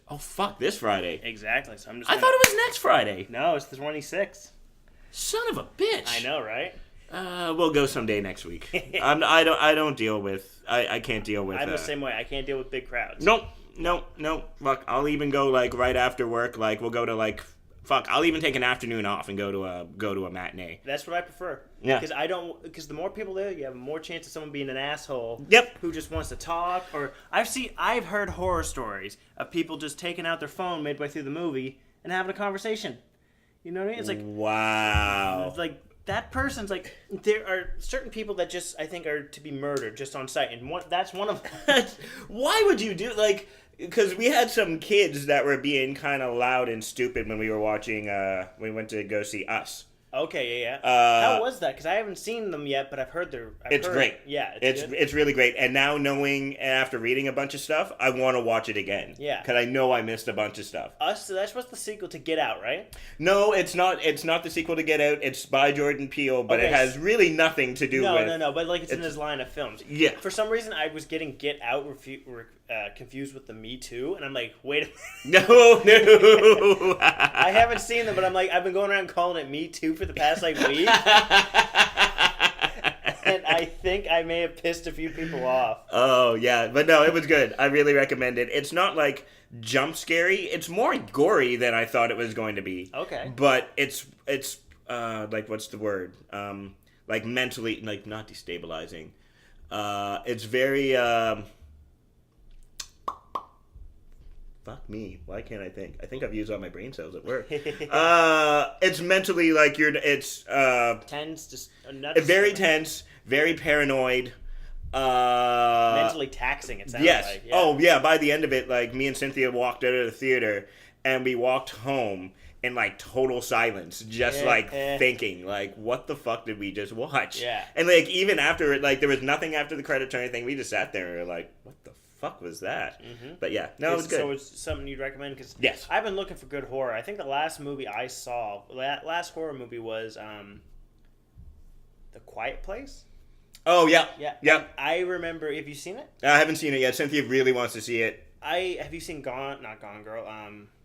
Oh, fuck, this Friday. Exactly. So I'm just. I thought it was next Friday. No, it's the 26th. Son of a bitch. I know, right? We'll go someday next week. I don't deal with. I can't deal with. I'm the same way. I can't deal with big crowds. Nope. Fuck. I'll even go like right after work. Like we'll go to like. Fuck. I'll even take an afternoon off and go to a matinee. That's what I prefer. Yeah. Because the more people there, you have more chance of someone being an asshole. Yep. Who just wants to talk, or I've heard horror stories of people just taking out their phone midway through the movie and having a conversation. You know what I mean? It's like, wow. It's like that person's like, there are certain people that just I think are to be murdered just on sight, and that's one of them. Why would you do like? Because we had some kids that were being kind of loud and stupid when we were watching. We went to go see Us. Okay, yeah. How was that? Because I haven't seen them yet, but I've heard It's great. Yeah, it's really great. And now knowing after reading a bunch of stuff, I want to watch it again. Yeah. Because I know I missed a bunch of stuff. Us. So that's what's the sequel to Get Out, right? No, it's not. It's not the sequel to Get Out. It's by Jordan Peele, but Okay. it has really nothing to do with. No. But like it's in his line of films. Yeah. For some reason, I was getting Get Out confused with the Me Too, and I'm like, wait a minute. No. I haven't seen them, but I'm like, I've been going around calling it Me Too for the past like week. And I think I may have pissed a few people off. Oh, yeah. But no, it was good. I really recommend it. It's not like jump scary. It's more gory than I thought it was going to be. Okay. But it's like, what's the word? Like mentally, like not destabilizing. It's very, fuck me. Why can't I think? I think I've used all my brain cells at work. It's mentally like it's Tense, just very tense, very paranoid. Mentally taxing. It sounds Yes. like. Yeah. Oh yeah. By the end of it, like me and Cynthia walked out of the theater and we walked home in like total silence, just thinking like, what the fuck did we just watch? Yeah. And like even after it, like there was nothing after the credits or anything. We just sat there and we were like, what the fuck was that? Mm-hmm. But yeah, no, it was good. So it's something you'd recommend? Because yes, I've been looking for good horror. I think the last movie I saw, last horror movie was The Quiet Place. Oh yeah, yeah. I remember. Have you seen it? I haven't seen it yet. Cynthia really wants to see it. Have you seen Gone Girl?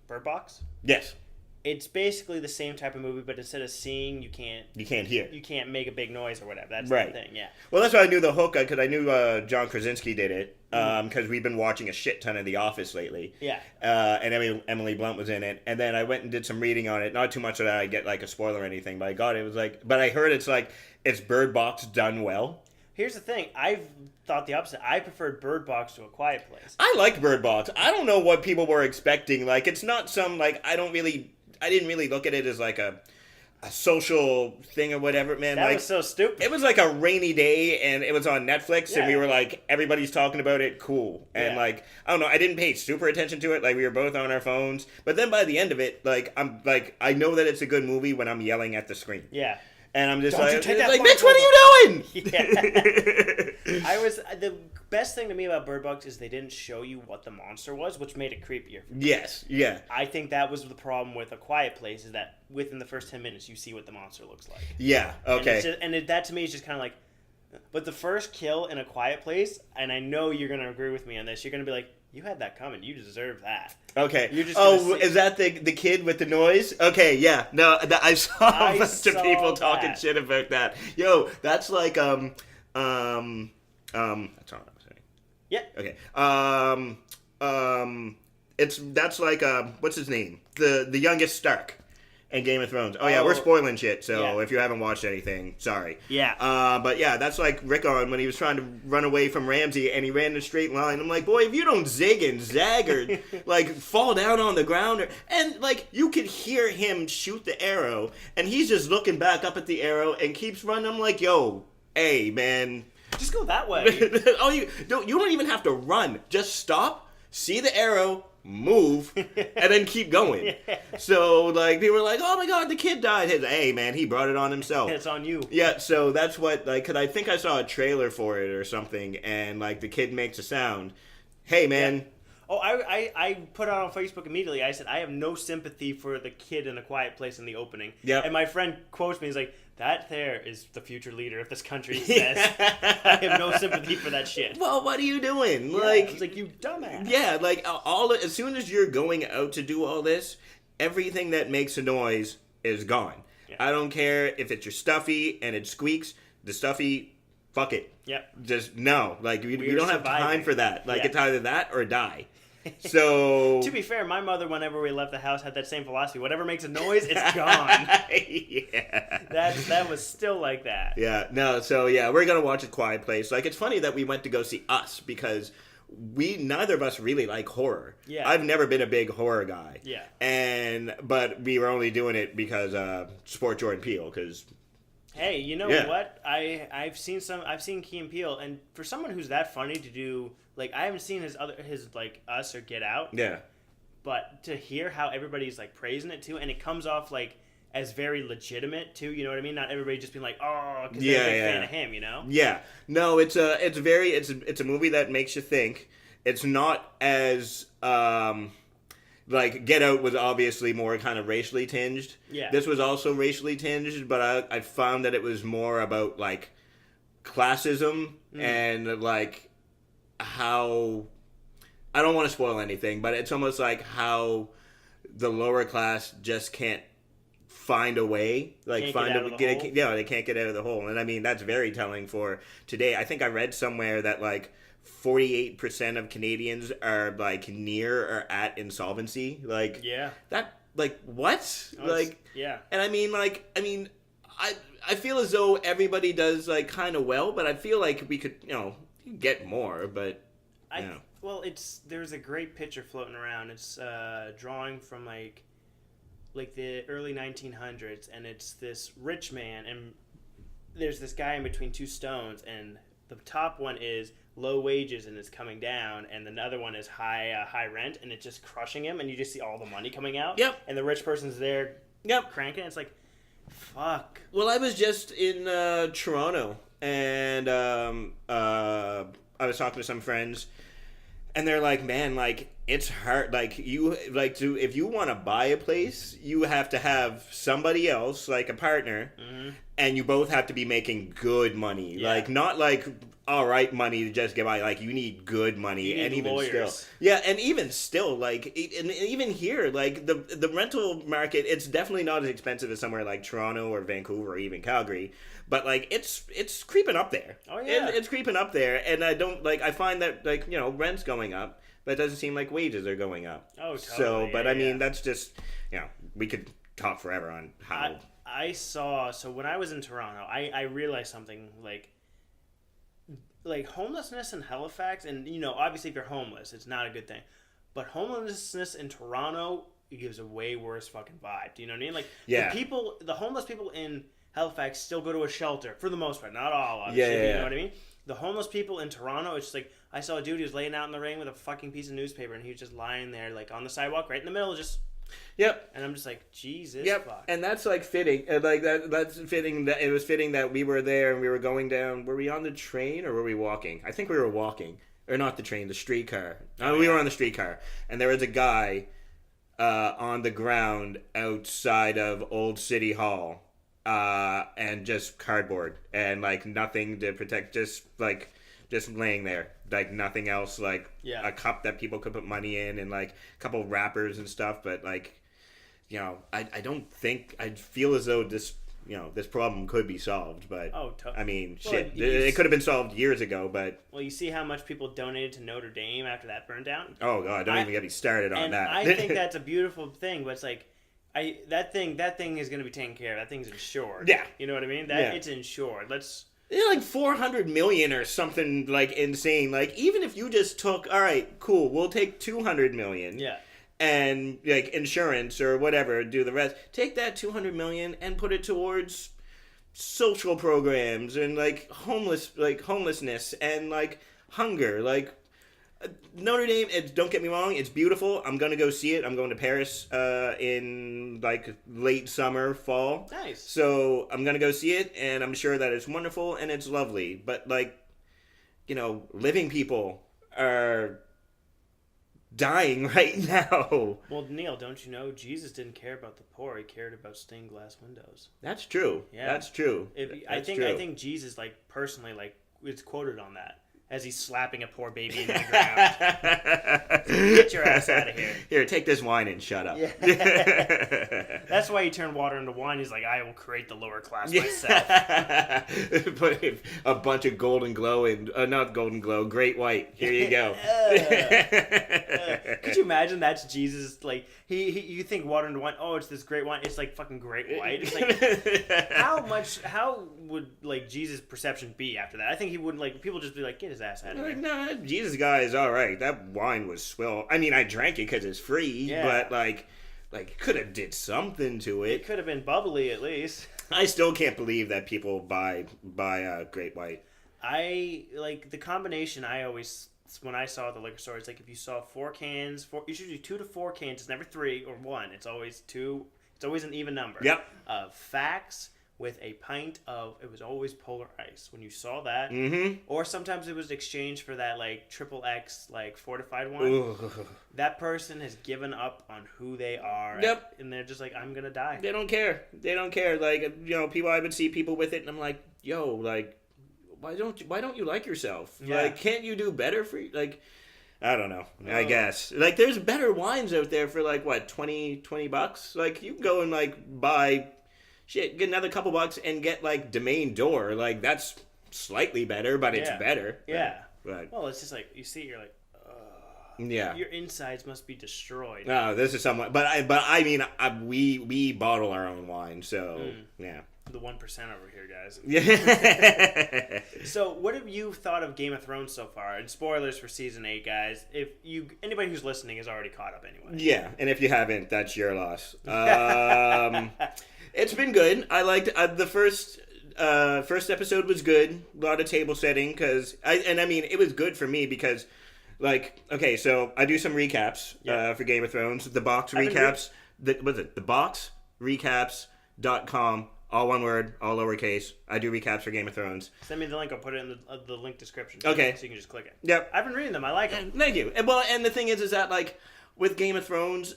Bird Box. Yes. It's basically the same type of movie, but instead of seeing, you can't hear. You can't make a big noise or whatever. That's right. The thing, yeah. Well, that's why I knew the hook, because I knew John Krasinski did it, because we've been watching a shit ton of The Office lately. Yeah. And Emily Blunt was in it, and then I went and did some reading on it. Not too much that I get like a spoiler or anything, but I got it. It was like, but I heard it's Bird Box done well. Here's the thing. I've thought the opposite. I preferred Bird Box to A Quiet Place. I like Bird Box. I don't know what people were expecting. Like, it's not some like I didn't really look at it as like a social thing or whatever, man. That like, was so stupid. It was like a rainy day, and it was on Netflix, Yeah. and we were like, everybody's talking about it, cool. And Yeah. like, I don't know, I didn't pay super attention to it. Like, we were both on our phones. But then by the end of it, like, I'm like, I know that it's a good movie when I'm yelling at the screen. Yeah. And I'm just Don't you like, take that bitch, what are you doing? Yeah. The best thing to me about Bird Box is they didn't show you what the monster was, which made it creepier. Yes, yeah. I think that was the problem with A Quiet Place, is that within the first 10 minutes you see what the monster looks like. Yeah, okay. And that to me is just kind of like, but the first kill in A Quiet Place, and I know you're going to agree with me on this, you're going to be like, you had that coming. You deserve that. Okay. You're just is that the kid with the noise? Okay, yeah. No, I saw a bunch of people talking shit about that. Yo, that's like that's all I'm saying. Yeah. Okay. That's like what's his name? The youngest Stark in Game of Thrones. Oh yeah, we're spoiling shit. So if you haven't watched anything, sorry. Yeah. But yeah, that's like Rickon when he was trying to run away from Ramsay and he ran in a straight line. I'm like, boy, if you don't zig and zag or like fall down on the ground, and like you could hear him shoot the arrow, and he's just looking back up at the arrow and keeps running. I'm like, yo, hey man, just go that way. You don't even have to run. Just stop, see the arrow, move, and then keep going. Yeah. So, like, people were like, oh my god, the kid died. Hey, man, he brought it on himself. It's on you. Yeah, so that's what, like, because I think I saw a trailer for it or something, and, like, the kid makes a sound. Hey, man. Yeah. Oh, I put it on Facebook immediately. I said, I have no sympathy for the kid in A Quiet Place in the opening. Yeah. And my friend quotes me, he's like, That there is the future leader of this country says. I have no sympathy for that shit. Well, what are you doing? Yeah, Like, it's like, you dumbass. yeah, like as soon as you're going out to do all this, everything that makes a noise is gone. Yeah. I don't care if it's your stuffy and it squeaks. The stuffy, fuck it. Yep. Just no. Like you don't have surviving. time for that. Like Yeah. it's either that or die. So To be fair, my mother, whenever we left the house, had that same philosophy. Whatever makes a noise, it's gone. yeah. That was still like that. Yeah. No. So yeah, we're gonna watch A Quiet Place. Like it's funny that we went to go see Us because neither of us really like horror. Yeah. I've never been a big horror guy. Yeah. But we were only doing it because support Jordan Peele because. Hey, you know Yeah. what? I've seen Key and Peele, and for someone who's that funny to do, like, I haven't seen his like Us or Get Out. Yeah. But to hear how everybody's like praising it too, and it comes off like as very legitimate too. You know what I mean? Not everybody just being like, oh, because they're a big fan of him. You know? Yeah. No, it's a movie that makes you think. It's not as like Get Out was obviously more kind of racially tinged. Yeah. This was also racially tinged, but I found that it was more about like classism and like how I don't want to spoil anything, but it's almost like how the lower class just can't find a way, like Can't find get out a of the hole. yeah, they can't get out of the hole, and I mean that's very telling for today. I think I read somewhere that like 48% of Canadians are like near or at insolvency. Like Yeah. that, like what? Oh, like yeah. and I mean I feel as though everybody does like kind of well, but I feel like we could get more, but Well, there's a great picture floating around. It's drawing from like the early 1900s, and it's this rich man, and there's this guy in between two stones, and the top one is low wages and it's coming down, and the other one is high rent, and it's just crushing him, and you just see all the money coming out. Yep. And the rich person's there. Yep. Cranking. It's like, fuck. Well, I was just in Toronto, and I was talking to some friends, and they're like, man, like, it's hard. Like, if you want to buy a place, you have to have somebody else, like a partner, and you both have to be making good money. Yeah. Like, not like, all right money to just get by. Like, you need good money. You need and even lawyers. still. Yeah, and even still, like, and even here, like, the rental market, it's definitely not as expensive as somewhere like Toronto or Vancouver or even Calgary. But, like, it's creeping up there. Oh, yeah. It's creeping up there. And I find that, like, rent's going up, but it doesn't seem like wages are going up. Oh, totally. So, but yeah, I mean, yeah. that's just, we could talk forever on how. I saw, so when I was in Toronto, I realized something, like homelessness in Halifax, and obviously if you're homeless, it's not a good thing, but homelessness in Toronto gives a way worse fucking vibe. Do you know what I mean? Like, Yeah. the homeless people in Halifax still go to a shelter for the most part, not all, obviously. Yeah. But you know what I mean? The homeless people in Toronto, it's just like, I saw a dude who was laying out in the rain with a fucking piece of newspaper, and he was just lying there, like, on the sidewalk, right in the middle, just. Yep. And I'm just like, Jesus, Yep, fuck. and that's like fitting. Like that's fitting. That it was fitting that we were there and we were going down. Were we on the train or were we walking? I think we were walking, or not the train, the streetcar. We were on the streetcar, and there was a guy on the ground outside of Old City Hall, and just cardboard and like nothing to protect, just laying there, like nothing else, like a cup that people could put money in and like a couple wrappers and stuff, but like I don't think, I feel as though this this problem could be solved, but I mean, shit, it could have been solved years ago, but well, you see how much people donated to Notre Dame after that burned down. Oh god, don't even get me started on that. I think that's a beautiful thing, but it's like that thing is going to be taken care of. That thing's insured. Yeah. You know what I mean? It's insured. Let's. They're like 400 million or something like insane. Like even if you just took, all right, cool, we'll take 200 million. Yeah. And like insurance or whatever, do the rest. Take that 200 million and put it towards social programs and like homelessness and like hunger. Like Notre Dame, don't get me wrong, it's beautiful. I'm gonna go see it. I'm going to Paris in like late summer, fall. Nice. So I'm gonna go see it, and I'm sure that it's wonderful and it's lovely. But like, living people are dying right now. Well, Neil, don't you know Jesus didn't care about the poor? He cared about stained glass windows. That's true. Yeah. That's true. I think Jesus, like, personally, like, it's quoted on that as he's slapping a poor baby into the ground. Get your ass out of here. Here, take this wine and shut up. Yeah. That's why he turned water into wine. He's like, I will create the lower class myself. Put a bunch of golden glow and not golden glow, great white. Here you go. Could you imagine that's Jesus? Like you think water into wine? Oh, it's this great wine. It's like fucking great white. It's like how would like Jesus' perception be after that? I think he wouldn't like people just be like, get his ass out of here. No, that Jesus guy is all right. That wine was swell. I mean, I drank it because it's free, but like could have did something to it. It could have been bubbly at least. I still can't believe that people buy Great White. I like the combination. I always when I saw at the liquor store, it's like if you saw 4 cans, it's usually 2 to 4 cans. It's never 3 or 1. It's always 2. It's always an even number. Yep. Of Facts with a pint of, it was always Polar Ice. When you saw that, or sometimes it was exchanged for that like XXX like fortified one. Ooh. That person has given up on who they are. Yep. And they're just like, I'm gonna die. They don't care. Like, you know, people, I would see people with it, and I'm like, yo, like, why don't you like yourself? Yeah. Like, can't you do better for you? Like, I don't know. I guess like there's better wines out there for like what $20. Like you can go and like buy. Shit, get another couple bucks and get like Domaine d'Or. Like that's slightly better, but it's better. Yeah. Right. Well, it's just like you see, you're like, yeah. Your insides must be destroyed. No, this is somewhat. But I mean, we bottle our own wine, so yeah. The 1% over here, guys. Yeah. So, what have you thought of Game of Thrones so far? And spoilers for season 8, guys. If anybody who's listening is already caught up anyway. Yeah, and if you haven't, that's your loss. It's been good. I liked the first episode was good. A lot of table setting it was good for me because, like, okay, so I do some recaps for Game of Thrones. The box recaps. The box recaps.com. All one word, all lowercase. I do recaps for Game of Thrones. Send me the link. I'll put it in the link description. Okay. So you can just click it. Yep. I've been reading them. I like them. Thank you. And the thing is that, like, with Game of Thrones,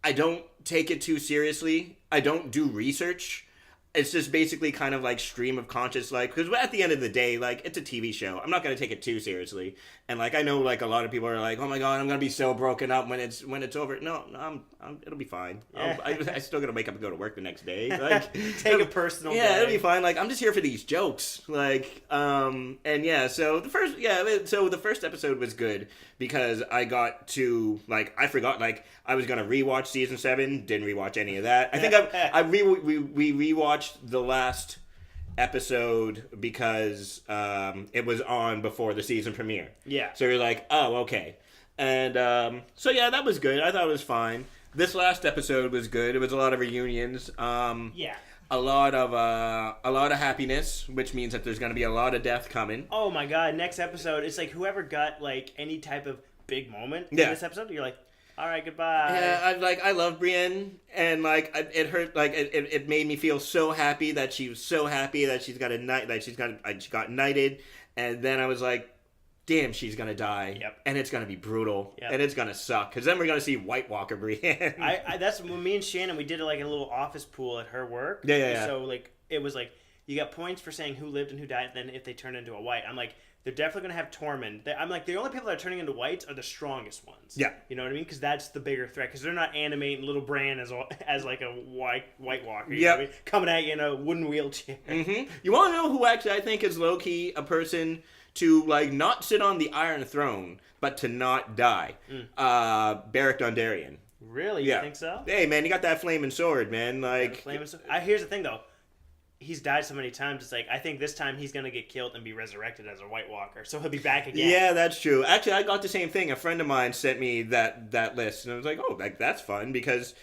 I don't take it too seriously. I don't do research. It's just basically kind of like stream of conscious, like, because at the end of the day, like, it's a TV show. I'm not going to take it too seriously. And, like, I know, like, a lot of people are like, oh my God, I'm going to be so broken up when it's over. No, it'll be fine. Yeah. I still got to wake up and go to work the next day. Like, Take a personal day. It'll be fine. Like, I'm just here for these jokes. Like, and yeah, so the first episode was good because I got to, like, I forgot, like, I was going to rewatch season 7, didn't rewatch any of that. I think we rewatched the last episode because it was on before the season premiere. Yeah. So you're like, oh, okay. And so yeah, that was good. I thought it was fine. This last episode was good. It was a lot of reunions. Yeah. A lot of happiness, which means that there's going to be a lot of death coming. Oh my God! Next episode, it's like whoever got like any type of big moment in this episode, you're like, all right, goodbye. Yeah, I love Brienne, and like it hurt. Like it made me feel so happy that she was so happy that she got knighted, and then I was like, damn, she's gonna die. Yep. And it's gonna be brutal. Yep. And it's gonna suck because then we're gonna see White Walker Brienne. That's when me and Shannon we did like a little office pool at her work. Yeah. So like it was like you got points for saying who lived and who died. And then if they turn into a white, I'm like, they're definitely going to have Tormund. I'm like, the only people that are turning into whites are the strongest ones. Yeah. You know what I mean? Because that's the bigger threat. Because they're not animating little Bran as like a white walker. You know what I mean? Coming at you in a wooden wheelchair. Mm-hmm. You want to know who actually I think is low-key a person to, like, not sit on the Iron Throne, but to not die? Beric Dondarrion. Really? You think so? Hey, man, you got that flaming sword, man. Like, here's the thing, though. He's died so many times, it's like, I think this time he's going to get killed and be resurrected as a White Walker, so he'll be back again. Yeah, that's true. Actually, I got the same thing. A friend of mine sent me that list, and I was like, oh, like, that's fun, because,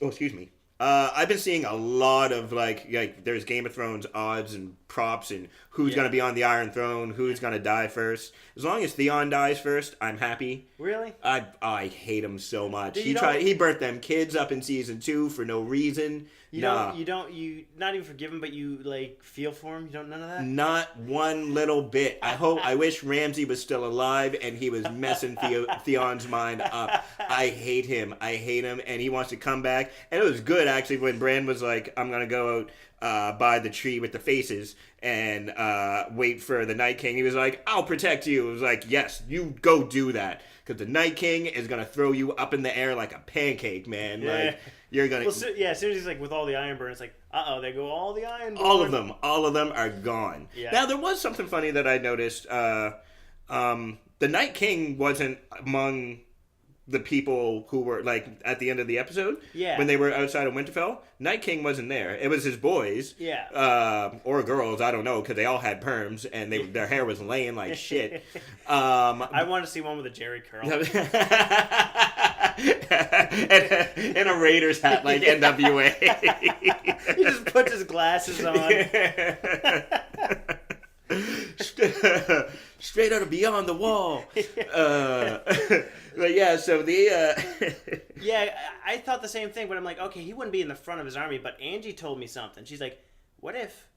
excuse me. I've been seeing a lot of, like there's Game of Thrones odds and props and who's going to be on the Iron Throne, who's going to die first. As long as Theon dies first, I'm happy. Really? I hate him so much. He burnt them kids up in season 2 for no reason. You not even forgive him, but you like feel for him. You don't none of that. Not one little bit. I wish Ramsay was still alive and he was messing Theon's mind up. I hate him, and he wants to come back. And it was good actually when Bran was like, "I'm gonna go out by the tree with the faces and wait for the Night King." He was like, "I'll protect you." It was like, "Yes, you go do that." Because the Night King is going to throw you up in the air like a pancake, man. Yeah. Like, you're going to... Well, as soon as he's like, with all the Ironborn, it's like, there go all the Ironborn. All of them are gone. Yeah. Now, there was something funny that I noticed. The Night King wasn't among the people who were, like, at the end of the episode. Yeah. When they were outside of Winterfell. Night King wasn't there. It was his boys. Yeah. Or girls, I don't know, because they all had perms, and their hair was laying like shit. I want to see one with a Jerry curl. and a Raiders hat like NWA. He just puts his glasses on. Straight out of Beyond the Wall. But yeah, so the... Yeah, I thought the same thing, but I'm like, okay, he wouldn't be in the front of his army, but Angie told me something. She's like, what if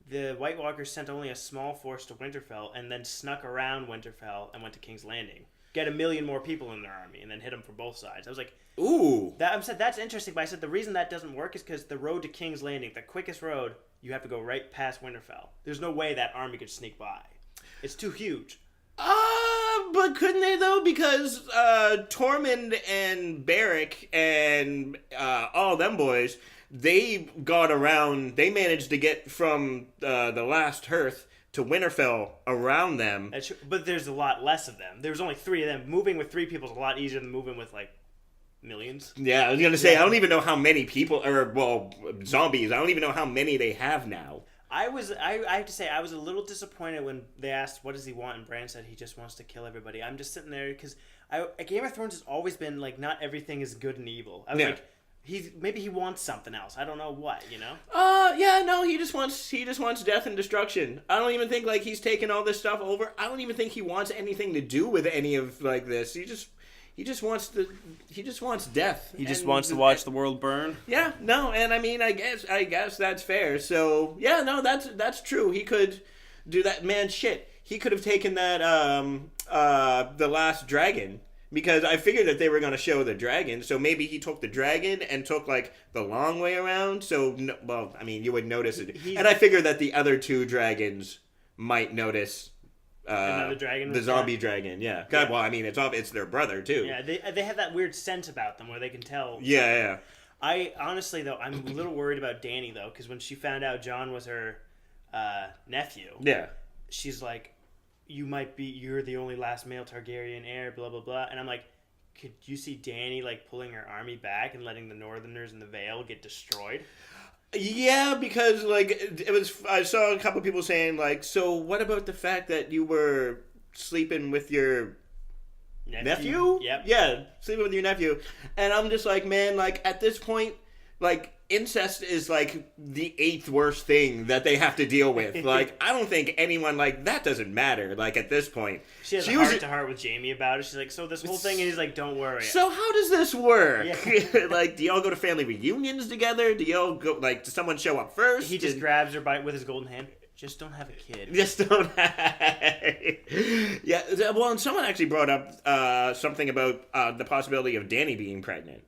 the White Walkers sent only a small force to Winterfell and then snuck around Winterfell and went to King's Landing? Get 1 million more people in their army and then hit them from both sides. I was like, ooh. I said, that's interesting, but I said the reason that doesn't work is because the road to King's Landing, the quickest road, you have to go right past Winterfell. There's no way that army could sneak by. It's too huge. But couldn't they though? Because Tormund and Beric and all them boys, they got around. They managed to get from the last hearth to Winterfell around them. But there's a lot less of them. There's only 3 of them. Moving with 3 people is a lot easier than moving with like millions. Yeah, I was gonna say I don't even know how many people, zombies. I don't even know how many they have now. I have to say, I was a little disappointed when they asked, what does he want? And Bran said he just wants to kill everybody. I'm just sitting there, because Game of Thrones has always been, like, not everything is good and evil. I was like, maybe he wants something else. I don't know what, you know? Yeah, no, he just wants death and destruction. I don't even think, like, he's taken all this stuff over. I don't even think he wants anything to do with any of, like, this. He just wants death. He just wants to watch the world burn. Yeah, no, and I mean, I guess that's fair. So yeah, no, that's true. He could do that. Man, shit, he could have taken that the last dragon, because I figured that they were going to show the dragon. So maybe he took the dragon and took like the long way around. So I mean, you would notice it, and I figured that the other 2 dragons might notice. Another dragon, the zombie dragon, yeah. God, well, I mean, it's their brother too. Yeah, they have that weird scent about them where they can tell. Yeah. I honestly though, I'm a little worried about Dany though, because when she found out Jon was her nephew, she's like, you're the only last male Targaryen heir, blah blah blah, and I'm like, could you see Dany like pulling her army back and letting the Northerners in the Vale get destroyed? Yeah, because like I saw a couple people saying like, so what about the fact that you were sleeping with your nephew? Yep. Yeah, sleeping with your nephew. And I'm just like, man, like at this point, like incest is like the 8th worst thing that they have to deal with. Like, I don't think anyone, like, that doesn't matter, like, at this point. She has a heart-to-heart with Jamie about it. She's like, so this whole thing, and he's like, don't worry. So how does this work? Yeah. Like, do y'all go to family reunions together? Do y'all go, like, does someone show up first? He just grabs her with his golden hand. Just don't have a kid. Just don't have... Yeah, well, and someone actually brought up something about the possibility of Dany being pregnant.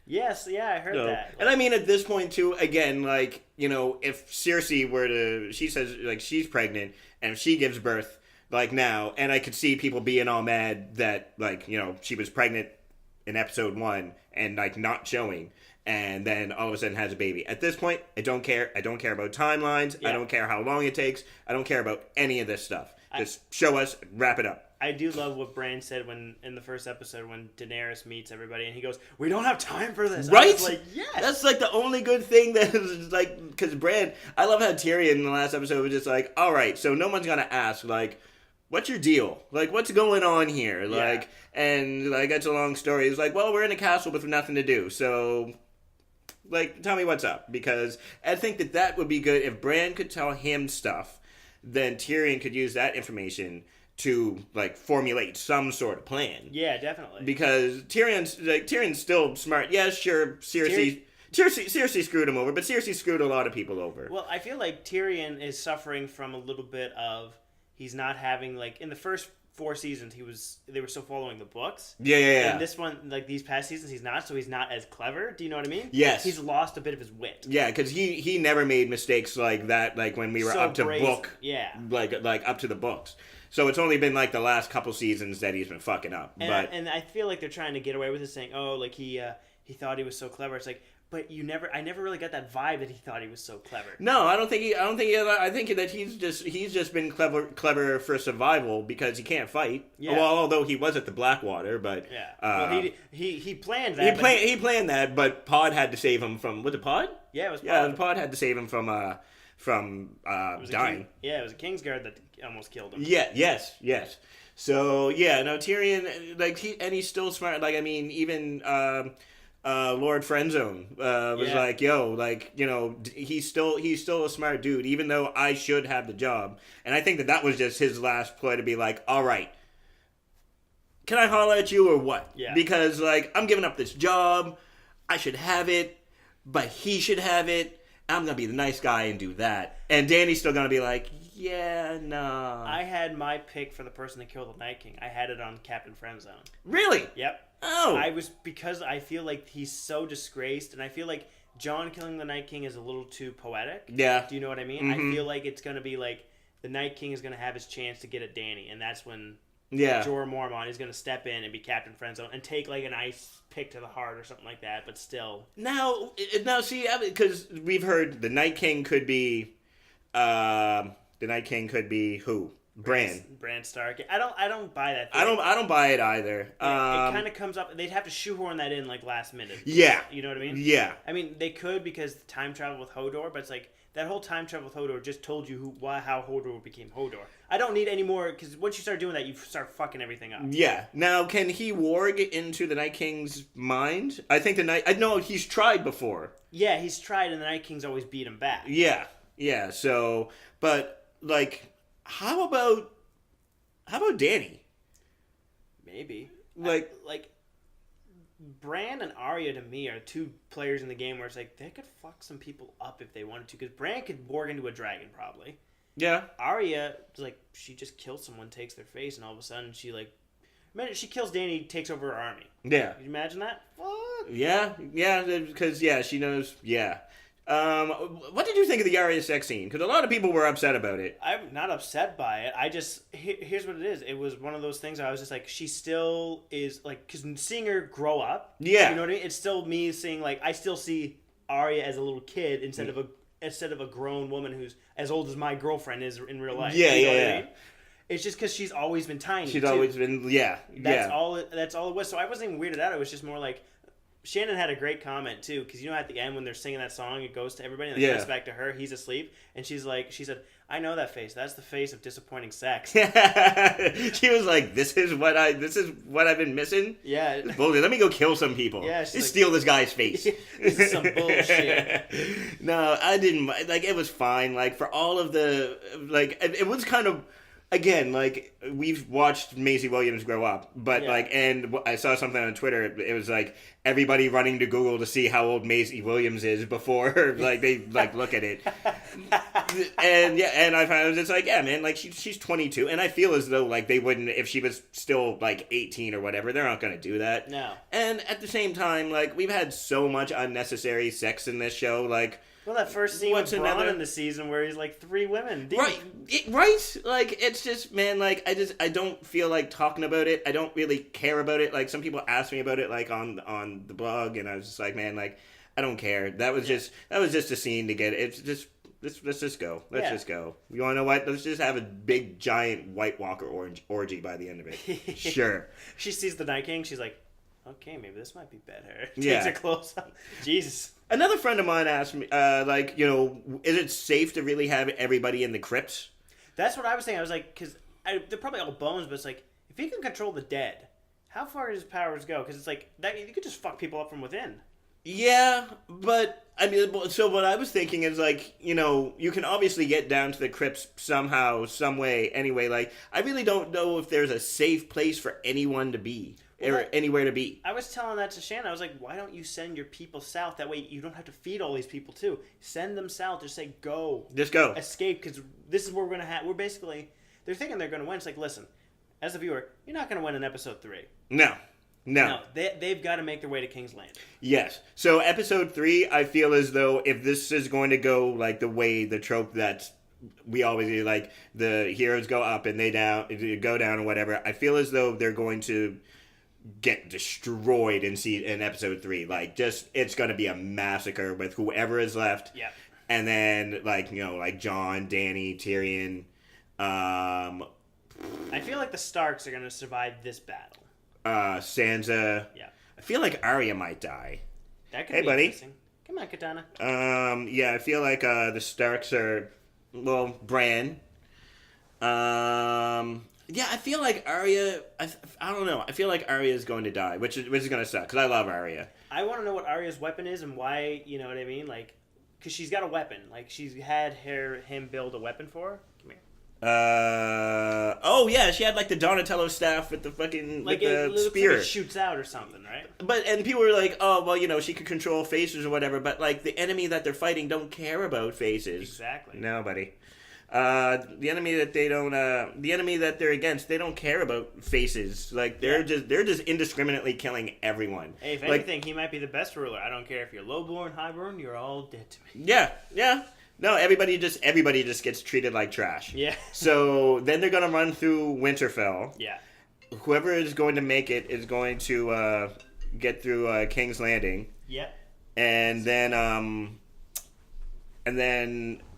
Yes, yeah, I heard that. And I mean, at this point, too, again, like, you know, if Cersei were to... She says, like, she's pregnant, and if she gives birth, like, now, and I could see people being all mad that, like, you know, she was pregnant in episode 1 and, like, not showing, and then all of a sudden has a baby. At this point, I don't care. I don't care about timelines. Yeah. I don't care how long it takes. I don't care about any of this stuff. Just show us, wrap it up. I do love what Bran said when in the first episode when Daenerys meets everybody and he goes, "We don't have time for this." Right? I was like, yes. That's like the only good thing that is like, because Bran, I love how Tyrion in the last episode was just like, all right, so no one's gonna ask like, what's your deal? Like, what's going on here? Like, and like that's a long story. It's like, well, we're in a castle with nothing to do, so like, tell me what's up, because I think that would be good if Bran could tell him stuff, then Tyrion could use that information to like formulate some sort of plan. Yeah, definitely. Because Tyrion's still smart. Yeah, sure, Cersei Cersei screwed him over, but Cersei screwed a lot of people over. Well, I feel like Tyrion is suffering from a little bit of he's not having like in the first 4 seasons they were still following the books. Yeah. And this one, like these past seasons, he's not, so he's not as clever. Do you know what I mean? Yes. He's lost a bit of his wit. Yeah, because he never made mistakes like that, like when we were up to brazen. book. Yeah. Like up to the books. So it's only been like the last couple seasons that he's been fucking up. And I feel like they're trying to get away with it, saying, "Oh, like he thought he was so clever." It's like, but I never really got that vibe that he thought he was so clever. No, I think that he's just been clever for survival because he can't fight. Yeah. Well, although he was at the Blackwater, but yeah. Well, he planned that. He planned that, but Pod had to save him from. Was it Pod? Yeah, it was Pod. Yeah, Pod had to save him from dying. It was a Kingsguard that almost killed him. Yeah. Yes. So yeah, no, Tyrion, like he's still smart. Like I mean, even Lord Friendzone was like, yo, like, you know, he's still a smart dude, even though I should have the job. And I think that was just his last ploy to be like, all right, can I holler at you or what? Yeah. Because like I'm giving up this job, I should have it, but he should have it. I'm gonna be the nice guy and do that. And Dany's still gonna be like, yeah, nah. I had my pick for the person to kill the Night King. I had it on Captain Friendzone. Really? Yep. Oh. Because I feel like he's so disgraced, and I feel like Jon killing the Night King is a little too poetic. Yeah. Do you know what I mean? Mm-hmm. I feel like it's gonna be like the Night King is gonna have his chance to get at Dany, and that's when Jorah Mormont is gonna step in and be Captain Friendzone and take like a nice pick to the heart or something like that. But still, now see, because we've heard the Night King could be, who? Bran Stark. I don't buy that. I don't buy it either. It kind of comes up. They'd have to shoehorn that in like last minute. Yeah. You know what I mean? Yeah. I mean, they could because time travel with Hodor, but it's like that whole time travel with Hodor just told you how Hodor became Hodor. I don't need any more because once you start doing that, you start fucking everything up. Yeah. Now, can he warg into the Night King's mind? I think I know he's tried before. Yeah, he's tried, and the Night King's always beat him back. Yeah. So, but like. How about Dany? Maybe. Like Bran and Arya to me are 2 players in the game where it's like they could fuck some people up if they wanted to. Because Bran could warg into a dragon probably. Yeah. Arya, like she just kills someone, takes their face, and all of a sudden she she kills Dany, takes over her army. Yeah. Can you imagine that? What? Yeah, because she knows. Yeah. What did you think of the Arya sex scene? Because a lot of people were upset about it. I'm not upset by it. I just here's what it is. It was one of those things. I was just like, she still is like, because seeing her grow up. Yeah, you know what I mean. It's still me seeing like I still see Arya as a little kid instead of a grown woman who's as old as my girlfriend is in real life. Yeah, you know what I mean? It's just because she's always been tiny. She's always been That's all it was. So I wasn't even weirded out. It was just more like. Shannon had a great comment too, because you know at the end when they're singing that song, it goes to everybody and it goes back to her. He's asleep, and she said, "I know that face. That's the face of disappointing sex." She was like, "This is what I've been missing." Yeah, bullshit. Let me go kill some people. Yeah, steal this guy's face. This is some bullshit. No, I didn't like. It was fine. Like for all of the like, it was kind of. Again, like, we've watched Maisie Williams grow up, but, and I saw something on Twitter, it was, like, everybody running to Google to see how old Maisie Williams is before, like, they, like, look at it. And I found it's like, yeah, man, like, she's 22, and I feel as though, like, they wouldn't, if she was still, like, 18 or whatever, they're not gonna do that. No. And at the same time, like, we've had so much unnecessary sex in this show, like... Well, that first scene with Bronn in the season where he's like 3 women deep. Right? Like, it's just, man, like, I don't feel like talking about it. I don't really care about it. Like, some people asked me about it, like, on the blog, and I was just like, man, like, I don't care. That was just a scene to get it. It's just, let's just go. Let's just go. You want to know what? Let's just have a big, giant White Walker orgy by the end of it. Sure. She sees the Night King, she's like, okay, maybe this might be better. Yeah. Takes her close up. Jesus. Another friend of mine asked me, like, you know, is it safe to really have everybody in the crypts? That's what I was thinking. I was like, because they're probably all bones, but it's like, if he can control the dead, how far does his powers go? Because it's like, that you could just fuck people up from within. Yeah, but, I mean, so what I was thinking is, like, you know, you can obviously get down to the crypts somehow, some way, anyway. Like, I really don't know if there's a safe place for anyone to be. anywhere to be. I was telling that to Shannon. I was like, why don't you send your people south? That way you don't have to feed all these people too. Send them south. Just say, go. Just go. Escape, because this is what we're going to have. We're basically, they're thinking they're going to win. It's like, listen, as a viewer, you're not going to win in episode 3. No. They've got to make their way to King's Landing. Yes. So episode 3, I feel as though if this is going to go like the way the trope that we always do, like the heroes go up and they go down or whatever, I feel as though they're going to get destroyed in episode 3. Like, just, it's going to be a massacre with whoever is left. Yeah. And then, like, you know, like Jon, Dany, Tyrion. I feel like the Starks are going to survive this battle. Sansa. Yeah. I feel like Arya might die. That could Hey, be buddy. interesting. Come on, Katana. Yeah, I feel like the Starks are, well, Bran. Yeah, I feel like Arya. I don't know. I feel like Arya is going to die, which is going to suck because I love Arya. I want to know what Arya's weapon is and why. You know what I mean? Like, because she's got a weapon. Like, she's had him build a weapon for her. Come here. Oh yeah, she had like the Donatello staff with the fucking Like, with it the looks spear. like it shoots out or something, right? And people were like, oh well, you know, she could control faces or whatever. But like the enemy that they're fighting don't care about faces. Exactly. No, buddy. The enemy that the enemy that they're against, they don't care about faces. Like they're just indiscriminately killing everyone. Hey, if anything, he might be the best ruler. I don't care if you're lowborn, highborn, you're all dead to me. Yeah. No, everybody just gets treated like trash. Yeah. So then they're gonna run through Winterfell. Yeah. Whoever is going to make it is going to get through King's Landing. Yeah. And then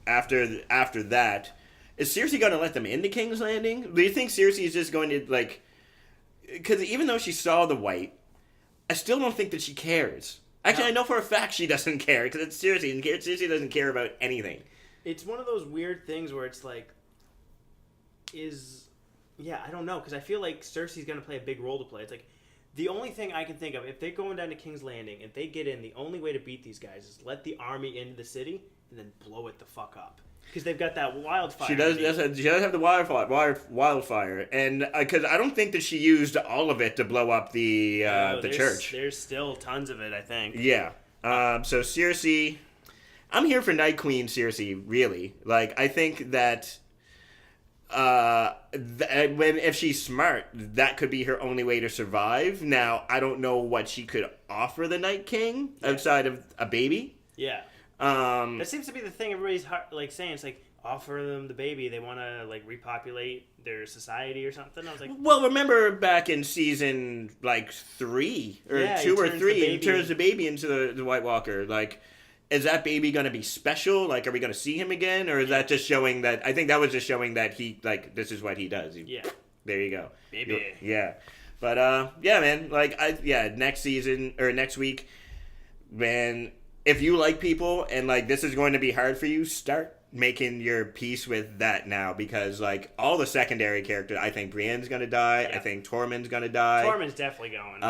after that, is Cersei going to let them into King's Landing? Do you think Cersei is just going to, like... Because even though she saw the White, I still don't think that she cares. Actually, No. I know for a fact she doesn't care, because it's Cersei, and Cersei doesn't care about anything. It's one of those weird things where it's like, yeah, I don't know, because I feel like Cersei's going to play a big role to play. It's like, the only thing I can think of, if they're going down to King's Landing, if they get in, the only way to beat these guys is let the army into the city and then blow it the fuck up. Because they've got that wildfire. She does have the wildfire, and because I don't think that she used all of it to blow up the church. There's still tons of it, I think. Yeah. So Cersei, I'm here for Night Queen Cersei. Really, like I think that if she's smart, that could be her only way to survive. Now I don't know what she could offer the Night King outside of a baby. Yeah. That seems to be the thing everybody's like saying. It's like, offer them the baby. They want to like repopulate their society or something. I was like, well, remember back in season like 3 or 2 or 3, he turns the baby into the White Walker. Like, is that baby going to be special? Like, are we going to see him again, or is that just showing that? I think that was just showing that he this is what he does. There you go, baby. Yeah, but yeah, man. Like, next season or next week, man. If you like people and, like, this is going to be hard for you, start making your peace with that now. Because, like, all the secondary characters, I think Brienne's going to die. Yeah. I think Tormund's going to die. Tormund's definitely going.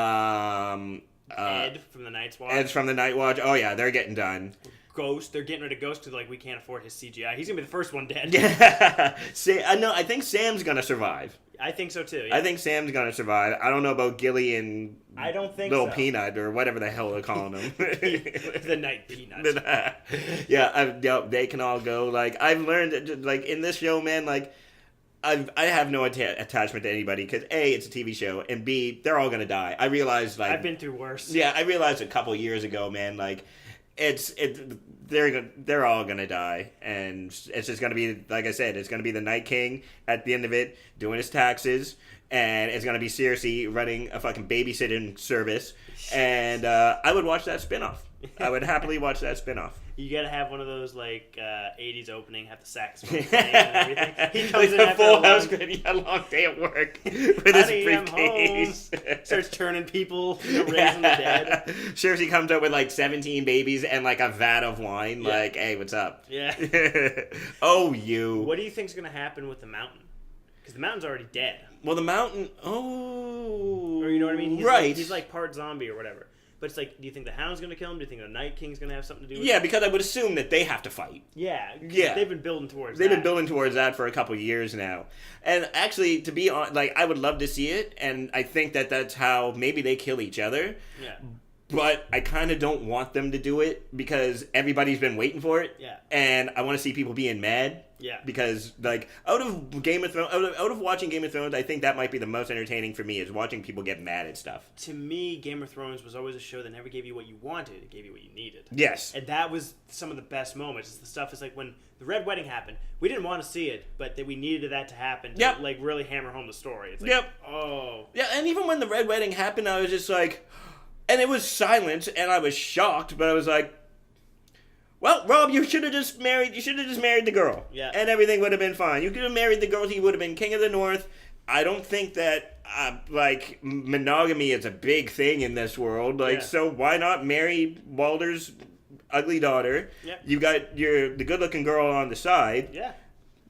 Ed from the Night's Watch. Ed's from the Night Watch. Oh, yeah, they're getting done. Ghost. They're getting rid of Ghost because, like, we can't afford his CGI. He's going to be the first one dead. Yeah. I think Sam's going to survive. I think so, too. Yeah. I think Sam's going to survive. I don't know about Gilly and I don't think Little so. Peanut or whatever the hell they're calling him. The Night Peanut. Yeah, they can all go. Like, I've learned, that, like, in this show, man, like, I have no attachment to anybody because A, it's a TV show, and B, they're all gonna die. I realized, like, I've been through worse. Yeah, I realized a couple years ago, man, like, they're all gonna die, and it's just gonna be, like I said, it's gonna be the Night King at the end of it doing his taxes, and it's gonna be Cersei running a fucking babysitting service, and I would watch that spinoff. I would happily watch that spinoff. You gotta have one of those, like, 80s opening, have the saxophone playing and everything. He comes in like after Full House, a long day at work with his briefcase. Starts turning people, raising the dead. Cersei comes up with, like, 17 babies and, like, a vat of wine. Yeah. Like, hey, what's up? Yeah. Oh, you. What do you think's gonna happen with the mountain? Because the mountain's already dead. Well, the mountain... Oh... Or you know what I mean? Right. He's like part zombie or whatever. But it's like, do you think the Hound's going to kill him? Do you think the Night King's going to have something to do with Yeah, it? because I would assume that they have to fight. Yeah. Yeah. They've been building towards They've that. been building towards that for a couple years now. And actually, to be honest, like, I would love to see it, and I think that that's how maybe they kill each other. Yeah. But I kind of don't want them to do it because everybody's been waiting for it. Yeah. And I want to see people being mad. Yeah. Because, like, out of Game of Thrones, out of watching Game of Thrones, I think that might be the most entertaining for me is watching people get mad at stuff. To me, Game of Thrones was always a show that never gave you what you wanted. It gave you what you needed. Yes. And that was some of the best moments. It's the stuff is like when the Red Wedding happened. We didn't want to see it, but that we needed that to happen to Yep. like really hammer home the story. It's like, Yep. oh. Yeah, and even when the Red Wedding happened, I was just like... And it was silent, and I was shocked, but I was like... Well, Rob, you should have just married the girl. Yeah. And everything would have been fine. You could have married the girl, he would have been King of the North. I don't think that, like, monogamy is a big thing in this world. Like, Yeah. so why not marry Walder's ugly daughter? Yeah. You got the good-looking girl on the side. Yeah.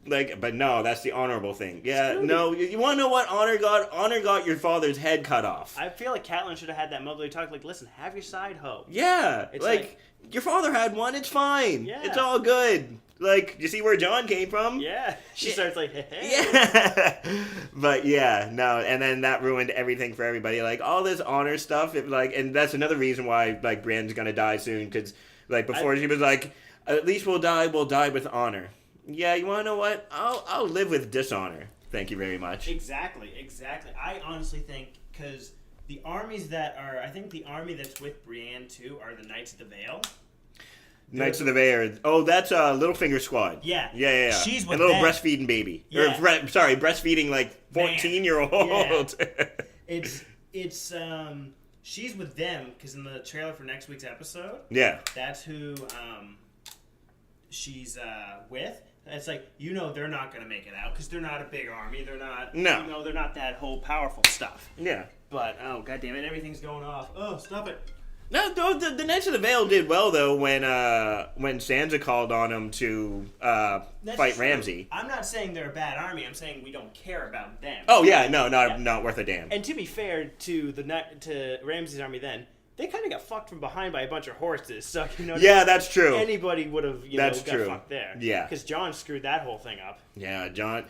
Like, but no, that's the honorable thing. Yeah, Screw no, you want to know what honor got? Honor got your father's head cut off. I feel like Catelyn should have had that motherly talk. Like, listen, have your side hoe. Yeah, It's like, your father had one. It's fine. Yeah. It's all good. Like, you see where John came from? Yeah. She Yeah. starts like, hey. Yeah. But yeah, no, and then that ruined everything for everybody. Like, all this honor stuff, and that's another reason why, like, Brienne's gonna die soon, because, like, before she was like, at least we'll die with honor. Yeah, you want to know what? I'll live with dishonor. Thank you very much. Exactly. I honestly think, because the armies that are, I think the army that's with Brienne, too, are the Knights of the Vale. Knights of the Vale. Oh, that's Littlefinger Squad. Yeah. Yeah. She's with a little them. breastfeeding baby. Yeah. Or, breastfeeding, like, 14-year-old. Yeah. It's she's with them, because in the trailer for next week's episode, Yeah. that's who she's with. It's like, they're not going to make it out, because they're not a big army. They're not, No. they're not that whole powerful stuff. Yeah. But, oh, goddammit, everything's going off. Oh, stop it. No, the Knights of the Vale did well, though, when Sansa called on them to That's fight true. Ramsay. I'm not saying they're a bad army. I'm saying we don't care about them. Oh, yeah, no, not worth a damn. And to be fair to Ramsay's army then, they kind of got fucked from behind by a bunch of horses. So, Yeah, that's true. Anybody would have, That's got true. fucked there. Yeah. Because Jon screwed that whole thing up. Yeah, John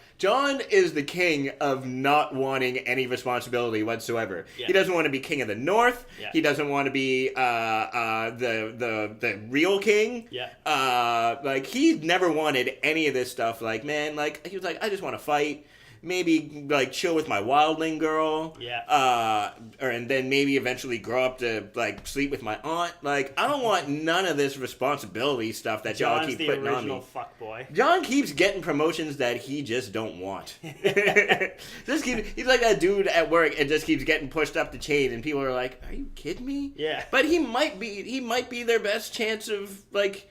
is the king of not wanting any responsibility whatsoever. Yeah. He doesn't want to be king of the North. Yeah. He doesn't want to be the real king. Yeah. Like, he never wanted any of this stuff. Like, man, like, he was like, I just want to fight. Maybe, like, chill with my wildling girl. Yeah. And then maybe eventually grow up to, like, sleep with my aunt. Like, I don't want none of this responsibility stuff that y'all Jon's keep the putting on original me. fuckboy. John keeps getting promotions that he just don't want. He's like that dude at work and just keeps getting pushed up the chain, and people are like, "Are you kidding me?" Yeah. But he might be their best chance of, like,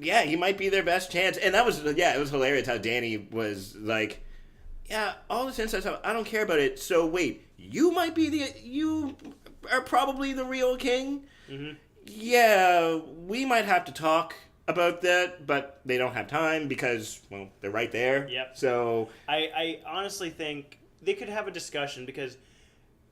yeah, he might be their best chance. And that was, yeah, it was hilarious how Danny was like, yeah, all this inside stuff, I don't care about it. So wait, you are probably the real king? Mm-hmm. Yeah, we might have to talk about that, but they don't have time because, well, they're right there. Yep. So I honestly think they could have a discussion, because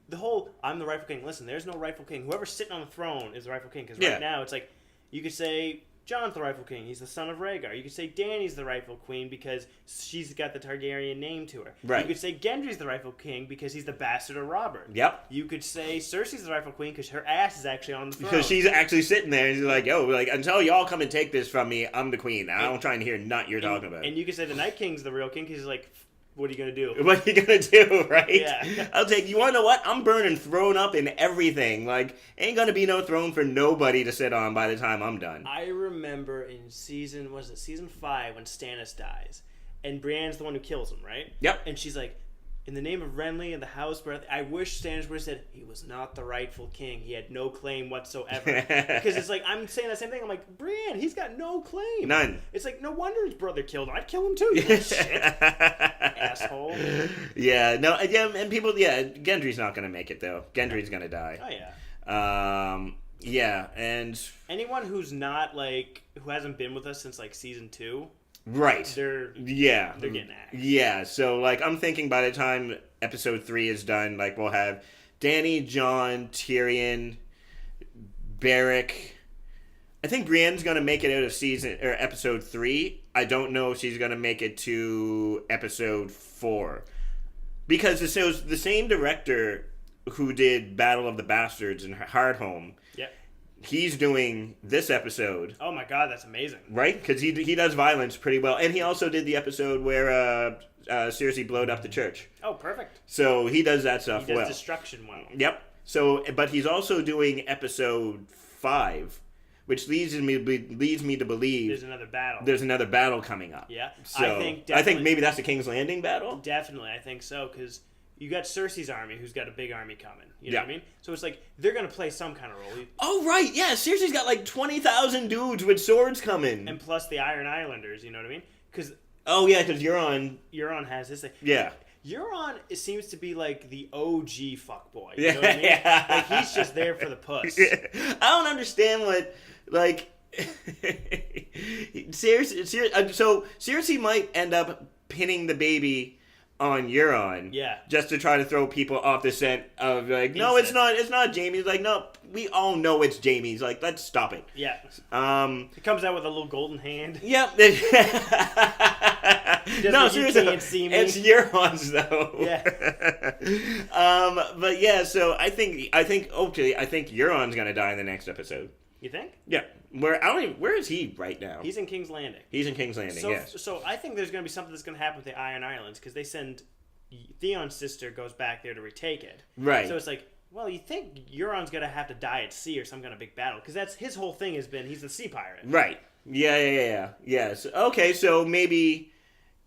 the whole, I'm the rightful king. Listen, there's no rightful king. Whoever's sitting on the throne is the rightful king. Because right now, it's like, you could say Jon's the rightful king. He's the son of Rhaegar. You could say Dany's the rightful queen because she's got the Targaryen name to her. Right. You could say Gendry's the rightful king because he's the bastard of Robert. Yep. You could say Cersei's the rightful queen because her ass is actually on the throne. Because she's actually sitting there and she's like, yo, like, until y'all come and take this from me, I'm the queen. I don't try and hear nut you're talking about. And you could say the Night King's the real king because he's like, what are you going to do? What are you gonna do, right? Yeah. I'll take, you wanna know what? I'm burning throne up in everything. Like, ain't gonna be no throne for nobody to sit on by the time I'm done. I remember in season 5 when Stannis dies, and Brienne's the one who kills him, right? Yep. And she's like, in the name of Renly and the house, I wish Stannis would have said he was not the rightful king. He had no claim whatsoever. Because it's like, I'm saying the same thing. I'm like, Brienne, he's got no claim. None. It's like, no wonder his brother killed him. I'd kill him too. You little shit. Asshole. Yeah, no, yeah, and people, yeah, Gendry's not gonna make it though. Gendry's gonna die. Oh yeah. Yeah, and anyone who's not like, who hasn't been with us since like season 2, right. they're getting axed. Yeah, so like I'm thinking by the time episode 3 is done, like we'll have Dany, Jon, Tyrion, Barrick. I think Brienne's gonna make it out of season or episode 3. I don't know if she's gonna make it to episode 4 because the same director who did Battle of the Bastards and Hardhome. Yep. He's doing this episode. Oh my god, that's amazing! Right, because he does violence pretty well, and he also did the episode where Cersei blowed up the church. Oh, perfect. So he does that stuff well. He well. does destruction well. Yep. So, but he's also doing episode 5. Which leads me to believe there's another battle coming up. Yeah, so I think maybe that's the King's Landing battle. Definitely, I think so because you got Cersei's army, who's got a big army coming. You know what I mean? So it's like they're gonna play some kind of role. Oh right, yeah. Cersei's got like 20,000 dudes with swords coming, and plus the Iron Islanders. You know what I mean? Because because Euron has this thing. Yeah. Euron seems to be like the OG fuckboy. You know what I mean? Like he's just there for the puss. Yeah. I don't understand what. Like, seriously, so Cersei might end up pinning the baby on Euron, just to try to throw people off the scent of like, no, it's not Jaime's. Like, no, we all know it's Jaime's. Like, let's stop it. Yeah. It comes out with a little golden hand. Yep. No, seriously, it's Euron's though. Yeah. But yeah, so I think Euron's gonna die in the next episode. You think? Yeah. Where is he right now? He's in King's Landing. Yes. So I think there's going to be something that's going to happen with the Iron Islands because they send Theon's sister goes back there to retake it. Right. So it's like, well, you think Euron's going to have to die at sea or some kind of big battle because that's his whole thing has been he's the sea pirate. Right. Yeah. Yes. Okay. So maybe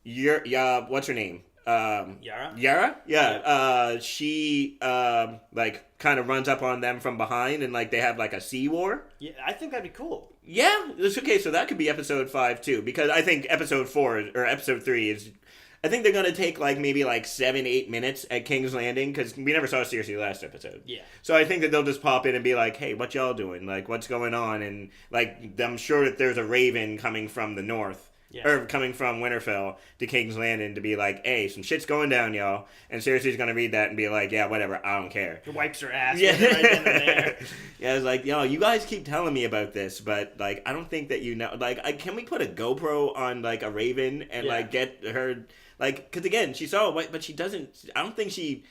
what's her name? Yara? Yeah. She like kind of runs up on them from behind and like they have like a sea war. Yeah, I think that'd be cool. Yeah, it's okay. So that could be episode 5 too, because I think episode 4 or episode 3 is. I think they're gonna take like maybe like 7-8 minutes at King's Landing because we never saw Cersei last episode. Yeah. So I think that they'll just pop in and be like, "Hey, what y'all doing? Like, what's going on?" And like, I'm sure that there's a raven coming from the north. Yeah. Or coming from Winterfell to King's Landing to be like, hey, some shit's going down, y'all. And Cersei's going to read that and be like, yeah, whatever, I don't care. It wipes her ass. Yeah. Right then and there. Yeah, it's like, yo, you guys keep telling me about this, but, like, I don't think that you know. Like, can we put a GoPro on, like, a raven and, like, get her, like, because, again, she saw it, but she doesn't, I don't think she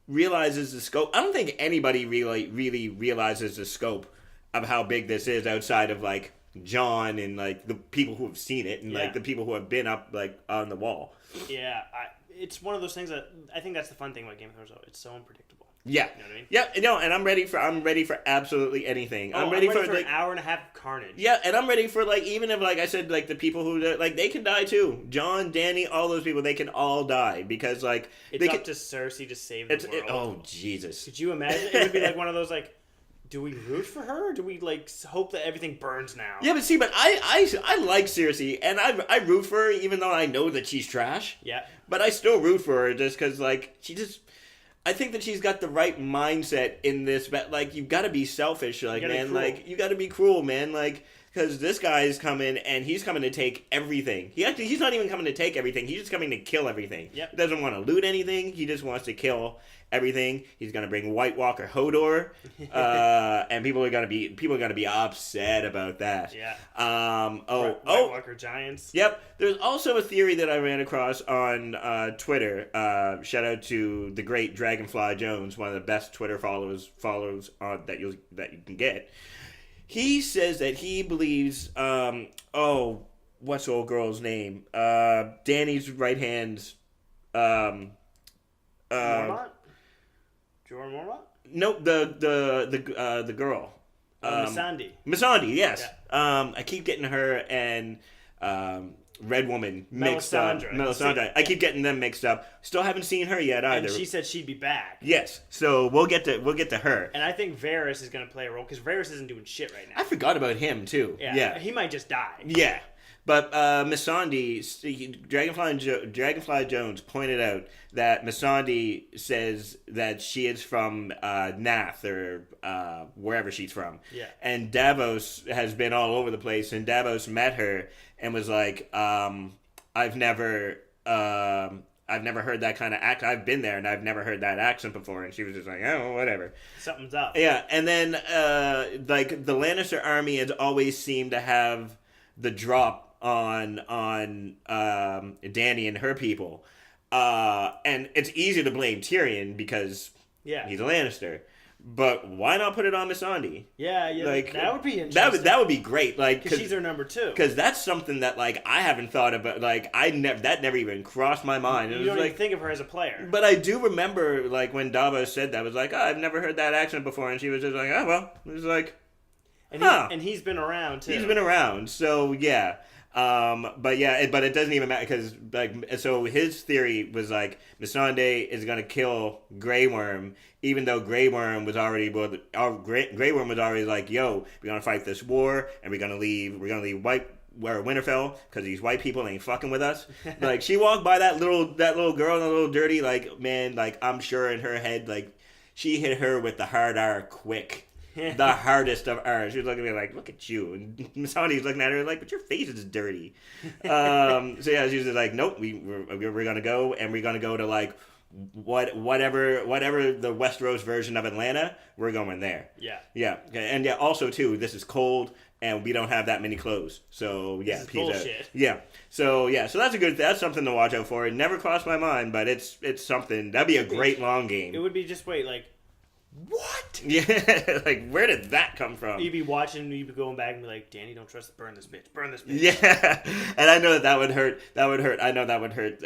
realizes the scope. I don't think anybody really realizes the scope of how big this is outside of, like, John and like the people who have seen it and like the people who have been up like on the wall. Yeah, it's one of those things that I think that's the fun thing about Game of Thrones. It's so unpredictable. Yeah, you know what I mean? Yeah, no, and I'm ready for absolutely anything. I'm ready for like, an hour and a half of carnage. Yeah, and I'm ready for like even if like I said like the people who like they can die too. John, Dany, all those people they can all die because like it's up to Cersei to save the world. Oh Jesus! Could you imagine? It would be like one of those like. Do we root for her, or do we like hope that everything burns now? Yeah, but see, I like Cersei, and I root for her even though I know that she's trash. Yeah. But I still root for her just because like I think that she's got the right mindset in this. But like you got to be selfish, like man, like you got to be cruel, man, like. Because this guy is coming, and he's coming to take everything. He's not even coming to take everything. He's just coming to kill everything. Yep. He doesn't want to loot anything. He just wants to kill everything. He's gonna bring White Walker Hodor, and people are gonna be upset about that. Yeah. White Walker Giants. Yep. There's also a theory that I ran across on Twitter. Shout out to the great Dragonfly Jones, one of the best Twitter followers that you can get. He says that he believes, what's the old girl's name? Danny's right hand. Mormont? Jorah Mormont? Nope, the girl. Missandei. Missandei, yes. Yeah. I keep getting her and Red Woman mixed up. Melisandre. I keep getting them mixed up. Still haven't seen her yet either. And she said she'd be back. Yes, so we'll get to her. And I think Varys is going to play a role because Varys isn't doing shit right now. I forgot about him too. Yeah. He might just die. Yeah, but Missandei, Dragonfly Jones pointed out that Missandei says that she is from Nath or wherever she's from. Yeah. And Davos has been all over the place, and Davos met her and was like, I've never I've never heard that kind of accent. I've been there and I've never heard that accent before. And she was just like, oh, whatever. Something's up. Yeah, and then like the Lannister army has always seemed to have the drop on Dany and her people, and it's easy to blame Tyrion because he's a Lannister. But why not put it on Missandei? Yeah, like, that would be interesting. That would be great. Like, because she's her number 2. Because that's something that like I haven't thought about. Like that never even crossed my mind. You don't even think of her as a player. But I do remember like when Davos said that, I was like, oh, I've never heard that accent before, and she was just like, oh well, it was like, and he's been around too. He's been around, so yeah. But it doesn't even matter because like so his theory was like Missandei is gonna kill Grey Worm, even though Grey Worm was already Grey Worm was already like, yo, we're gonna fight this war and we're gonna leave Winterfell because these white people ain't fucking with us. Like she walked by that little girl, that little dirty like man, like I'm sure in her head like she hit her with the hard R quick. The hardest of ours. She was looking at me like, look at you. And Missandei's looking at her like, but your face is dirty. So yeah, she was like, nope, we're going to go, and we're going to go to like whatever the Westeros version of Atlanta, we're going there. Yeah. Yeah. And yeah, also too, this is cold, and we don't have that many clothes. So yeah. This is bullshit. Yeah. So yeah, so that's something to watch out for. It never crossed my mind, but it's something. That'd be a great long game. It would be just like, what? Yeah, like where did that come from? You'd be watching, you'd be going back and be like, Dany, don't trust, burn this bitch. Yeah, and I know that would hurt. I know that would hurt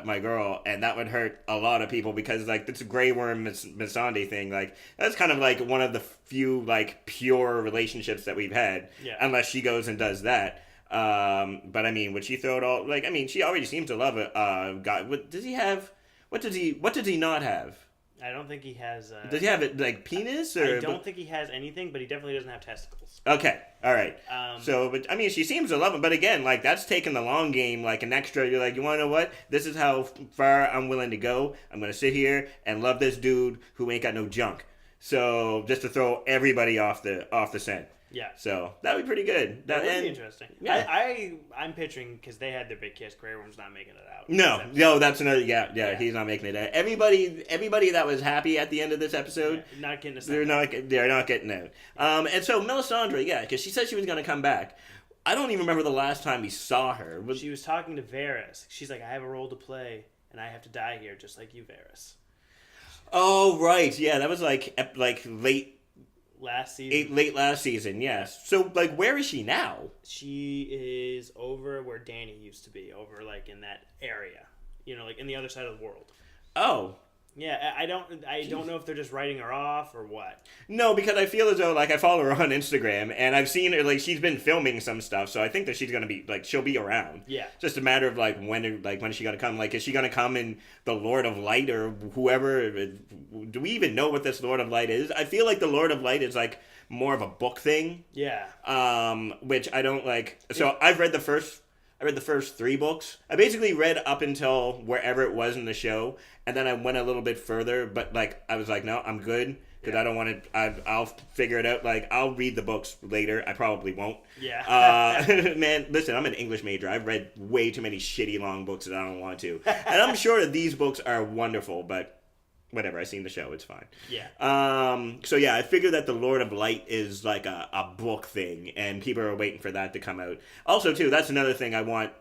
my girl, and that would hurt a lot of people because like this Grey Worm Missandei thing, like that's kind of like one of the few like pure relationships that we've had. Yeah. Unless she goes and does that. But I mean, would she throw it all? Like, I mean, she already seems to love it. God, what does he have? What does he not have? I don't think he has... Does he have like penis? Or I don't think he has anything, but he definitely doesn't have testicles. Okay, all right. But I mean, she seems to love him. But again, like that's taking the long game, like an extra. You're like, you want to know what? This is how far I'm willing to go. I'm gonna sit here and love this dude who ain't got no junk. So just to throw everybody off the scent. Yeah. So that would be pretty good. That would be interesting. Yeah. I'm picturing, because they had their big kiss, Grey Worm's not making it out. No, that's another. Yeah, he's not making it out. Everybody that was happy at the end of this episode, not getting a they're not getting out. And so Melisandre, because she said she was going to come back. I don't even remember the last time we saw her. She was talking to Varys. She's like, I have a role to play, and I have to die here, just like you, Varys. Oh right, yeah, that was like late. Last season. Late last season, yes. So, like, where is she now? She is over where Dany used to be, over, like, in that area. You know, like, in the other side of the world. Oh. Yeah, I don't know if they're just writing her off or what. No, because I feel as though, like, I follow her on Instagram, and I've seen her, like, she's been filming some stuff, so I think that she's gonna be, like, she'll be around. Yeah. Just a matter of, like, when is she gonna come? Like, is she gonna come in the Lord of Light or whoever? Do we even know what this Lord of Light is? I feel like the Lord of Light is, like, more of a book thing. Yeah. Which I don't like. So I've read the first 3 books. I basically read up until wherever it was in the show, and then I went a little bit further. But like I was like, no, I'm good because I don't want to. I'll figure it out. Like I'll read the books later. I probably won't. Yeah. Man, listen, I'm an English major. I've read way too many shitty long books that I don't want to, and I'm sure that these books are wonderful, but. Whatever, I've seen the show, it's fine. Yeah. So yeah, I figure that the Lord of Light is like a book thing, and people are waiting for that to come out. Also, too, that's another thing I want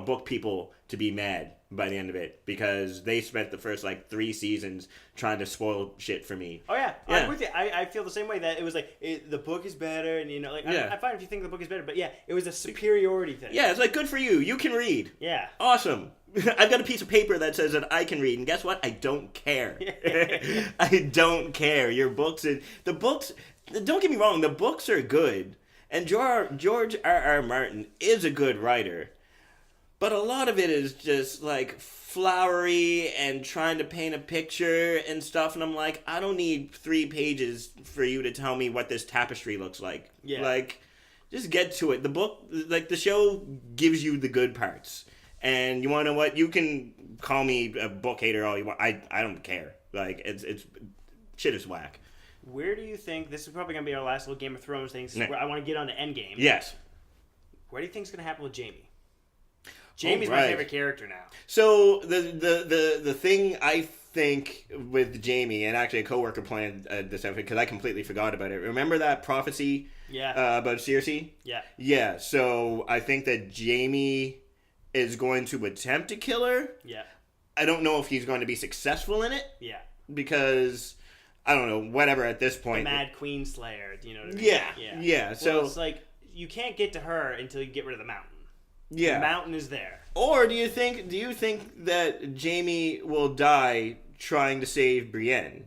book people to be mad by the end of it, because they spent the first, 3 seasons trying to spoil shit for me. Oh, yeah. I'm with you. I feel the same way, that it was the book is better, and, I find if you think the book is better, but yeah, it was a superiority thing. Yeah, it's like, good for you. You can read. Yeah. Awesome. I've got a piece of paper that says that I can read, and guess what? I don't care. I don't care. Your books, don't get me wrong, the books are good, and George R.R. Martin is a good writer, but a lot of it is just, flowery and trying to paint a picture and stuff, and I'm like, I don't need 3 pages for you to tell me what this tapestry looks like. Yeah. Just get to it. The book, the show gives you the good parts. And you want to know what? You can call me a book hater all you want. I don't care. It's shit is whack. Where do you think, this is probably going to be our last little Game of Thrones thing, I want to get on to Endgame. Yes. Where do you think is going to happen with Jaime? Jamie's my favorite character now. So the thing I think with Jamie, and actually a coworker planned this outfit because I completely forgot about it. Remember that prophecy? Yeah. About Cersei? Yeah. Yeah. So I think that Jamie is going to attempt to kill her. Yeah. I don't know if he's going to be successful in it. Yeah. Because I don't know, whatever at this point. The Mad Queen Slayer, do you know what I mean? Yeah. Yeah. So well, it's like you can't get to her until you get rid of the mountain. Yeah. The mountain is there. Or do you think that Jamie will die trying to save Brienne?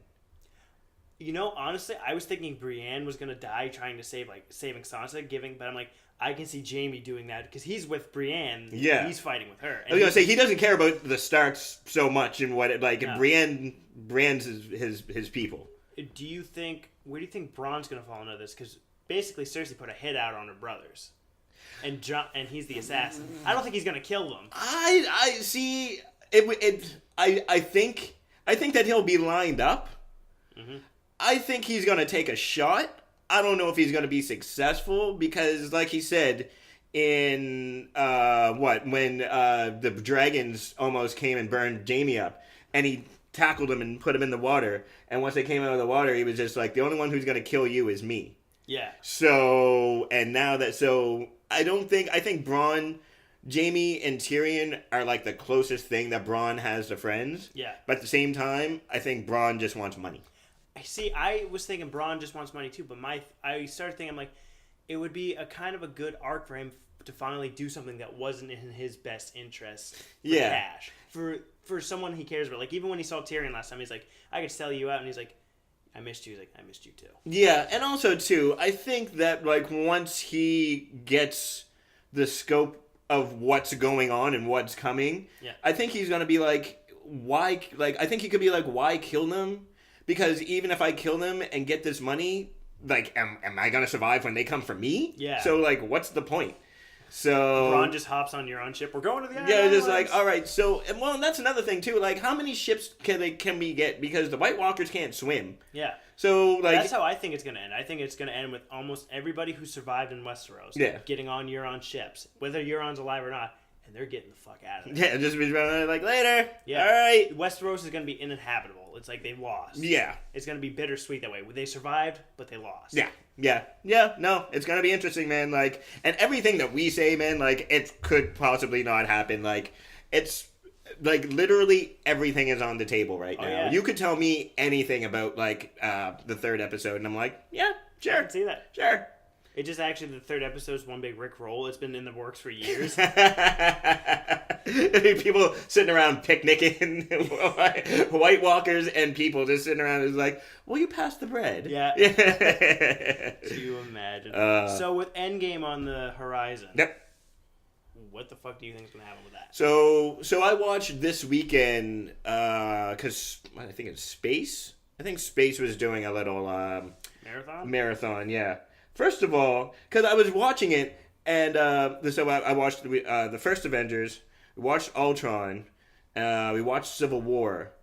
You know, honestly, I was thinking Brienne was gonna die trying to saving Sansa, but I'm like, I can see Jamie doing that because he's with Brienne. Yeah, he's fighting with her. And I was gonna say he doesn't care about the Starks so much and what it like. No. Brienne's his people. Where do you think Bronn's gonna fall into this? Because basically Cersei put a hit out on her brothers. And he's the assassin. I don't think he's gonna kill them. I see it. I think that he'll be lined up. Mm-hmm. I think he's gonna take a shot. I don't know if he's gonna be successful because, like he said, in when the dragons almost came and burned Jamie up, and he tackled him and put him in the water. And once they came out of the water, he was just like, the only one who's gonna kill you is me. Yeah. So I think Bronn, Jamie, and Tyrion are like the closest thing that Bronn has to friends. Yeah. But at the same time, I think Bronn just wants money. I was thinking Bronn just wants money too, but I started thinking, I'm like, it would be a kind of a good arc for him to finally do something that wasn't in his best interest for cash. For someone he cares about. Like, even when he saw Tyrion last time, he's like, I could sell you out, and he's like, I missed you. He's like, I missed you too. Yeah, and also too, I think that like once he gets the scope of what's going on and what's coming, I think he's gonna be like, why? Like, I think he could be like, why kill them? Because even if I kill them and get this money, like, am I gonna survive when they come for me? Yeah. So like, what's the point? So Bronn just hops on your own ship. We're going to the island. Yeah, just like, all right. So, and that's another thing too. Like, how many ships can we get? Because the White Walkers can't swim. Yeah. So, like, that's how I think it's going to end. I think it's going to end with almost everybody who survived in Westeros getting on Euron ships, whether Euron's alive or not, and they're getting the fuck out of there. Yeah, just be like, later. Yeah. All right. Westeros is going to be uninhabitable. It's like they lost. Yeah. It's going to be bittersweet that way. They survived, but they lost. Yeah. Yeah. No, it's going to be interesting, man. Like, and everything that we say, man, like, it could possibly not happen. Like, it's like literally everything is on the table right now. Yeah. You could tell me anything about like the third episode, and I'm like, yeah, sure, I can see that. Sure. It just actually, the third episode is one big Rick roll. It's been in the works for years. People sitting around picnicking, White Walkers and people just sitting around is like, will you pass the bread? Yeah. Do you imagine? So with Endgame on the horizon. Yep. What the fuck do you think is going to happen with that? So I watched this weekend, because I think it's Space. I think Space was doing a little marathon, yeah. First of all, because I was watching it, and so I watched the first Avengers, we watched Ultron, we watched Civil War,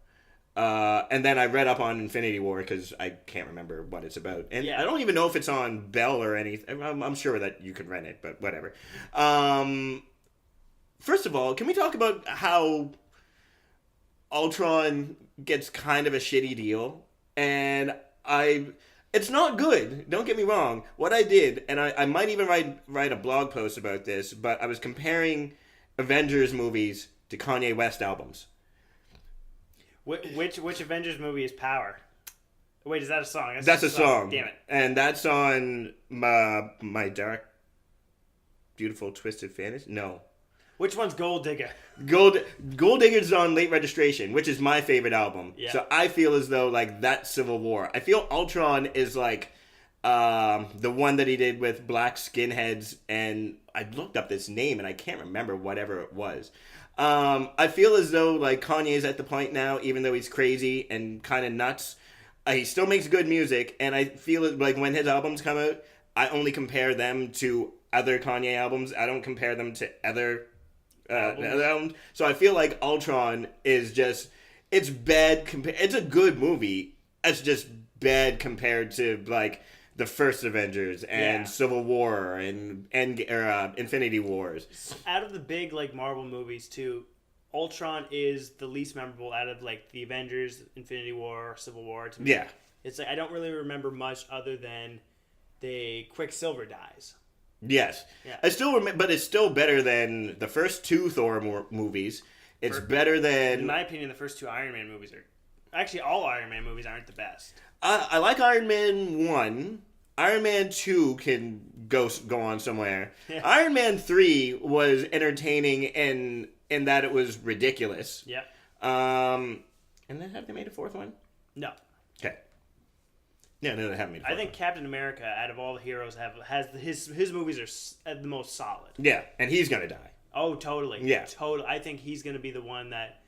and then I read up on Infinity War because I can't remember what it's about. And I don't even know if it's on Bell or anything. I'm sure that you could rent it, but whatever. First of all, can we talk about how Ultron gets kind of a shitty deal? And it's not good. Don't get me wrong. What I did, and I might even write a blog post about this, but I was comparing Avengers movies to Kanye West albums. Which Avengers movie is Power? Wait, is that a song? That's a song. Damn it. And that's on my Dark, Beautiful, Twisted Fantasy? No. Which one's Gold Digger? Gold Digger's on Late Registration, which is my favorite album. Yeah. So I feel as though like that's Civil War. I feel Ultron is like the one that he did with black skinheads, and I looked up this name and I can't remember whatever it was. I feel as though like Kanye is at the point now, even though he's crazy and kind of nuts, he still makes good music, and I feel like when his albums come out, I only compare them to other Kanye albums. I don't compare them to other albums. So I feel like Ultron is just, it's bad. It's a good movie. It's just bad compared to like the first Avengers and Civil War and Infinity Wars. Out of the big like Marvel movies too, Ultron is the least memorable out of like the Avengers, Infinity War, Civil War. To me. Yeah. It's like I don't really remember much other than the Quicksilver dies. Yes. Yeah. I still remember, but it's still better than the first two Thor movies. It's better than... In my opinion, the first two Iron Man movies are... Actually, all Iron Man movies aren't the best. I like Iron Man 1. Iron Man 2 can go on somewhere. Yeah. Iron Man 3 was entertaining in that it was ridiculous. Yeah. And then have they made a fourth one? No. Okay. Yeah, no, they haven't made a fourth I think Captain America, out of all the heroes, has his movies are the most solid. Yeah, and he's going to die. Oh, totally. Yeah. Totally. I think he's going to be the one that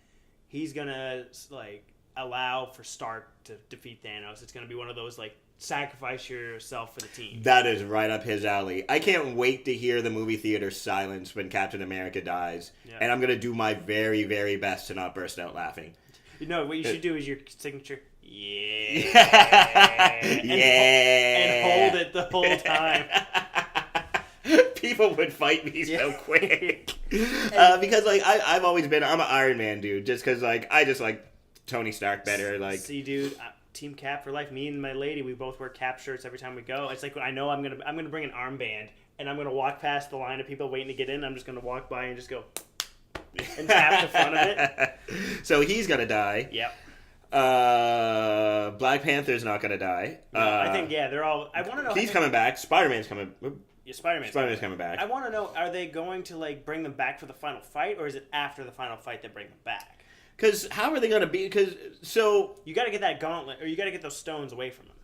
he's going to, like, allow for Stark to defeat Thanos. It's going to be one of those, like, sacrifice yourself for the team. That is right up his alley. I can't wait to hear the movie theater silence when Captain America dies. Yeah. And I'm going to do my very, very best to not burst out laughing. You know, what you should do is your signature, yeah. And hold it the whole time. People would fight me so quick. Because, like, I'm an Iron Man dude. Just because, like, I just like Tony Stark better. Like, see, dude, Team Cap for life. Me and my lady, we both wear Cap shirts every time we go. It's like I know I'm gonna bring an armband, and I'm gonna walk past the line of people waiting to get in. I'm just gonna walk by and just go and tap the front of it. So he's gonna die. Yep. Black Panther's not gonna die. No, I think they're all. I want to know. He's coming back. Spider-Man's coming. Yeah, Spider-Man's coming back. I want to know: are they going to like bring them back for the final fight, or is it after the final fight they bring them back? Because how are they going to be? So you got to get that gauntlet, or you got to get those stones away from them.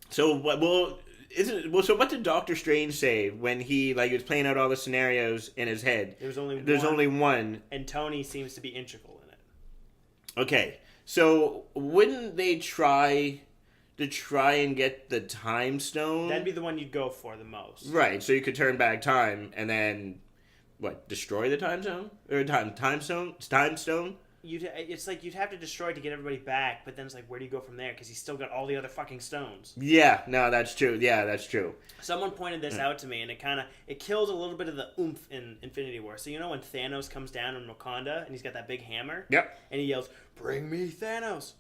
So what? So what did Doctor Strange say when he was playing out all the scenarios in his head? There's only one, and Tony seems to be integral in it. Okay, so wouldn't they try and get the time stone? That'd be the one you'd go for the most, right? So you could turn back time and then destroy the time stone or time stone? It's like you'd have to destroy it to get everybody back, but then it's like, where do you go from there? Because he's still got all the other fucking stones. Yeah, no, that's true. Yeah, that's true. Someone pointed this out to me, and it kills a little bit of the oomph in Infinity War. So you know when Thanos comes down in Wakanda, and he's got that big hammer? Yep. And he yells, "Bring me Thanos!"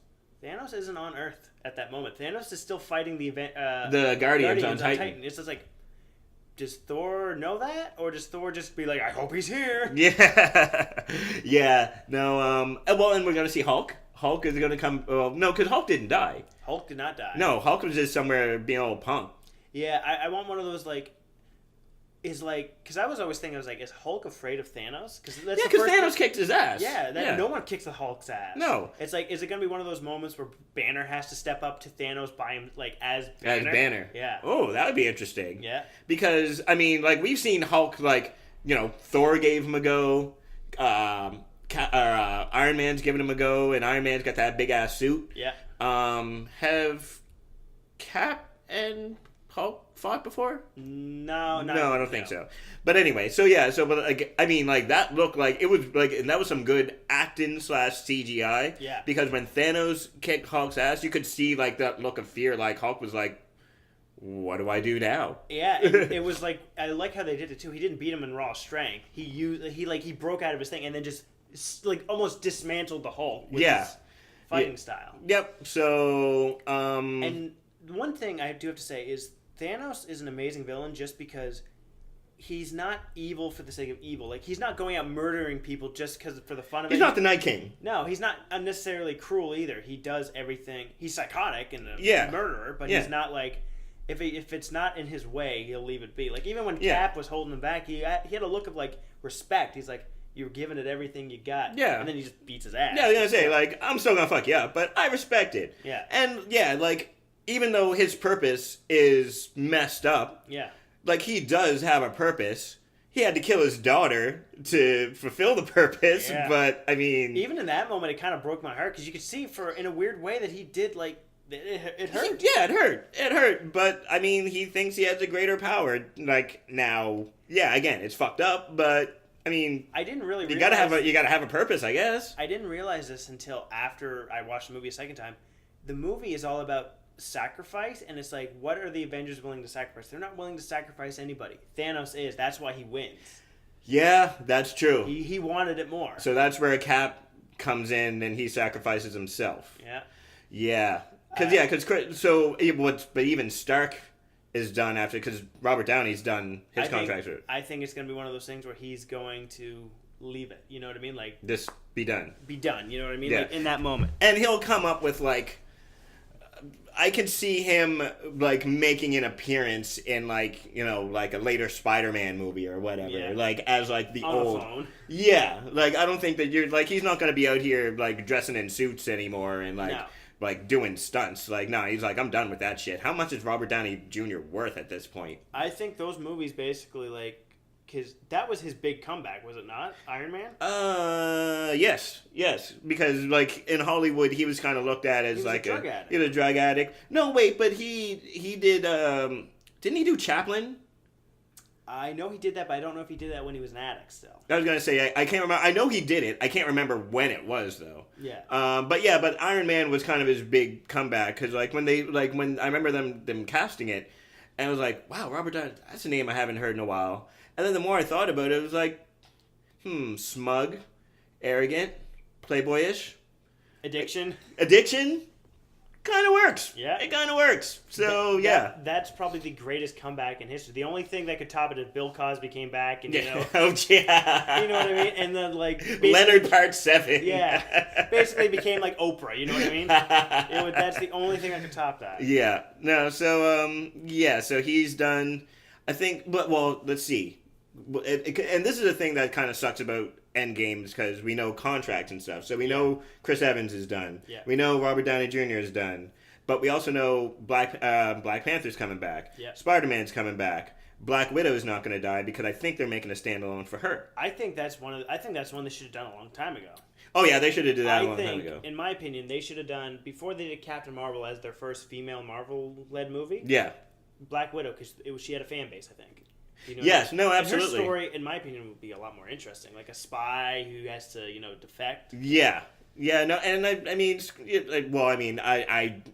Thanos isn't on Earth at that moment. Thanos is still fighting the Guardians on Titan. It's just like, does Thor know that? Or does Thor just be like, I hope he's here? Yeah. Yeah. No, well, and we're going to see Hulk. Hulk is going to come... no, because Hulk didn't die. Hulk did not die. No, Hulk was just somewhere being a little punk. Yeah, I want one of those, because I was always thinking, is Hulk afraid of Thanos? Because Thanos kicked his ass. Yeah, no one kicks the Hulk's ass. No. It's like, is it going to be one of those moments where Banner has to step up to Thanos by him, as Banner? As Banner. Yeah. Oh, that would be interesting. Yeah. Because, I mean, we've seen Hulk, Thor gave him a go, Iron Man's giving him a go, and Iron Man's got that big-ass suit. Yeah. Have Cap and Hulk fought before? No, I don't think so. But anyway, that looked like it was and that was some good acting / CGI. Yeah. Because when Thanos kicked Hulk's ass, you could see that look of fear. Hulk was like, "What do I do now?" Yeah, it was like, I like how they did it too. He didn't beat him in raw strength. He broke out of his thing and then just almost dismantled the Hulk with his fighting style. Yep. So and one thing I do have to say is Thanos is an amazing villain just because he's not evil for the sake of evil. He's not going out murdering people just for the fun of it. He's not the Night King. No, he's not unnecessarily cruel either. He does everything. He's psychotic and a murderer, but he's not if it's not in his way, he'll leave it be. Even when Cap was holding him back, he had a look of respect. He's like, you're giving it everything you got. Yeah. And then he just beats his ass. Yeah, I was going to say, I'm still going to fuck you up, but I respect it. Yeah. And, even though his purpose is messed up, he does have a purpose. He had to kill his daughter to fulfill the purpose, but, I mean... Even in that moment, it kind of broke my heart, because you could see, in a weird way, that he did, it hurt. Yeah, it hurt. It hurt, but, I mean, he thinks he has a greater power, now... Yeah, again, it's fucked up, but... I mean, I didn't really realize... You gotta have a purpose, I guess. I didn't realize this until after I watched the movie a second time. The movie is all about sacrifice, and it's like, what are the Avengers willing to sacrifice? They're not willing to sacrifice anybody. Thanos is. That's why he wins. Yeah, that's true. He wanted it more. So that's where Cap comes in and he sacrifices himself. Yeah. But even Stark is done after, because Robert Downey's done his contract. I think it's going to be one of those things where he's going to leave it. You know what I mean? Like, just be done. Be done. You know what I mean? Yeah. Like, in that moment. And he'll come up with, like, I could see him, like, making an appearance in, like, you know, like a later Spider-Man movie or whatever. Yeah. Like, as, like, the on old. A phone. Yeah. Like, I don't think that you're, like, he's not going to be out here, like, dressing in suits anymore and, like, No. like, doing stunts. Like, no, he's like, I'm done with that shit. How much is Robert Downey Jr. worth at this point? I think those movies basically, like, because that was his big comeback, was it not? Iron Man? Yes. Because, like, in Hollywood, he was kind of looked at as, like, drug addict. He was a drug addict. No, wait, but he did, didn't he do Chaplin? I know he did that, but I don't know if he did that when he was an addict still. I was going to say, I can't remember. I know he did it. I can't remember when it was, though. Yeah. But Iron Man was kind of his big comeback, because, like, when I remember them casting it, and I was like, wow, Robert Downey, that's a name I haven't heard in a while. And then the more I thought about it, it was like, smug, arrogant, playboyish. Addiction, kind of works. Yeah. It kind of works. So, yeah. That's probably the greatest comeback in history. The only thing that could top it is Bill Cosby came back and, you know. Oh, yeah. You know what I mean? And then, like. Leonard Part 7. Yeah. Basically became like Oprah, you know what I mean? That's the only thing that could top that. Yeah. No, so, so he's done, I think, let's see. And this is the thing that kind of sucks about Endgame, because we know contracts and stuff. So we know Chris Evans is done. Yeah. We know Robert Downey Jr. is done. But we also know Black Panther's coming back. Yeah. Spider-Man's coming back. Black Widow is not going to die, because I think they're making a standalone for her. I think that's one they should have done a long time ago. Oh yeah, they should have did that a long time I ago. think, in my opinion, they should have done, before they did Captain Marvel as their first female Marvel-led movie. Yeah. Black Widow, because she had a fan base, I think. You know, yes, no, absolutely. And her story, in my opinion, would be a lot more interesting. Like a spy who has to, defect. Yeah. Yeah, no, and I mean,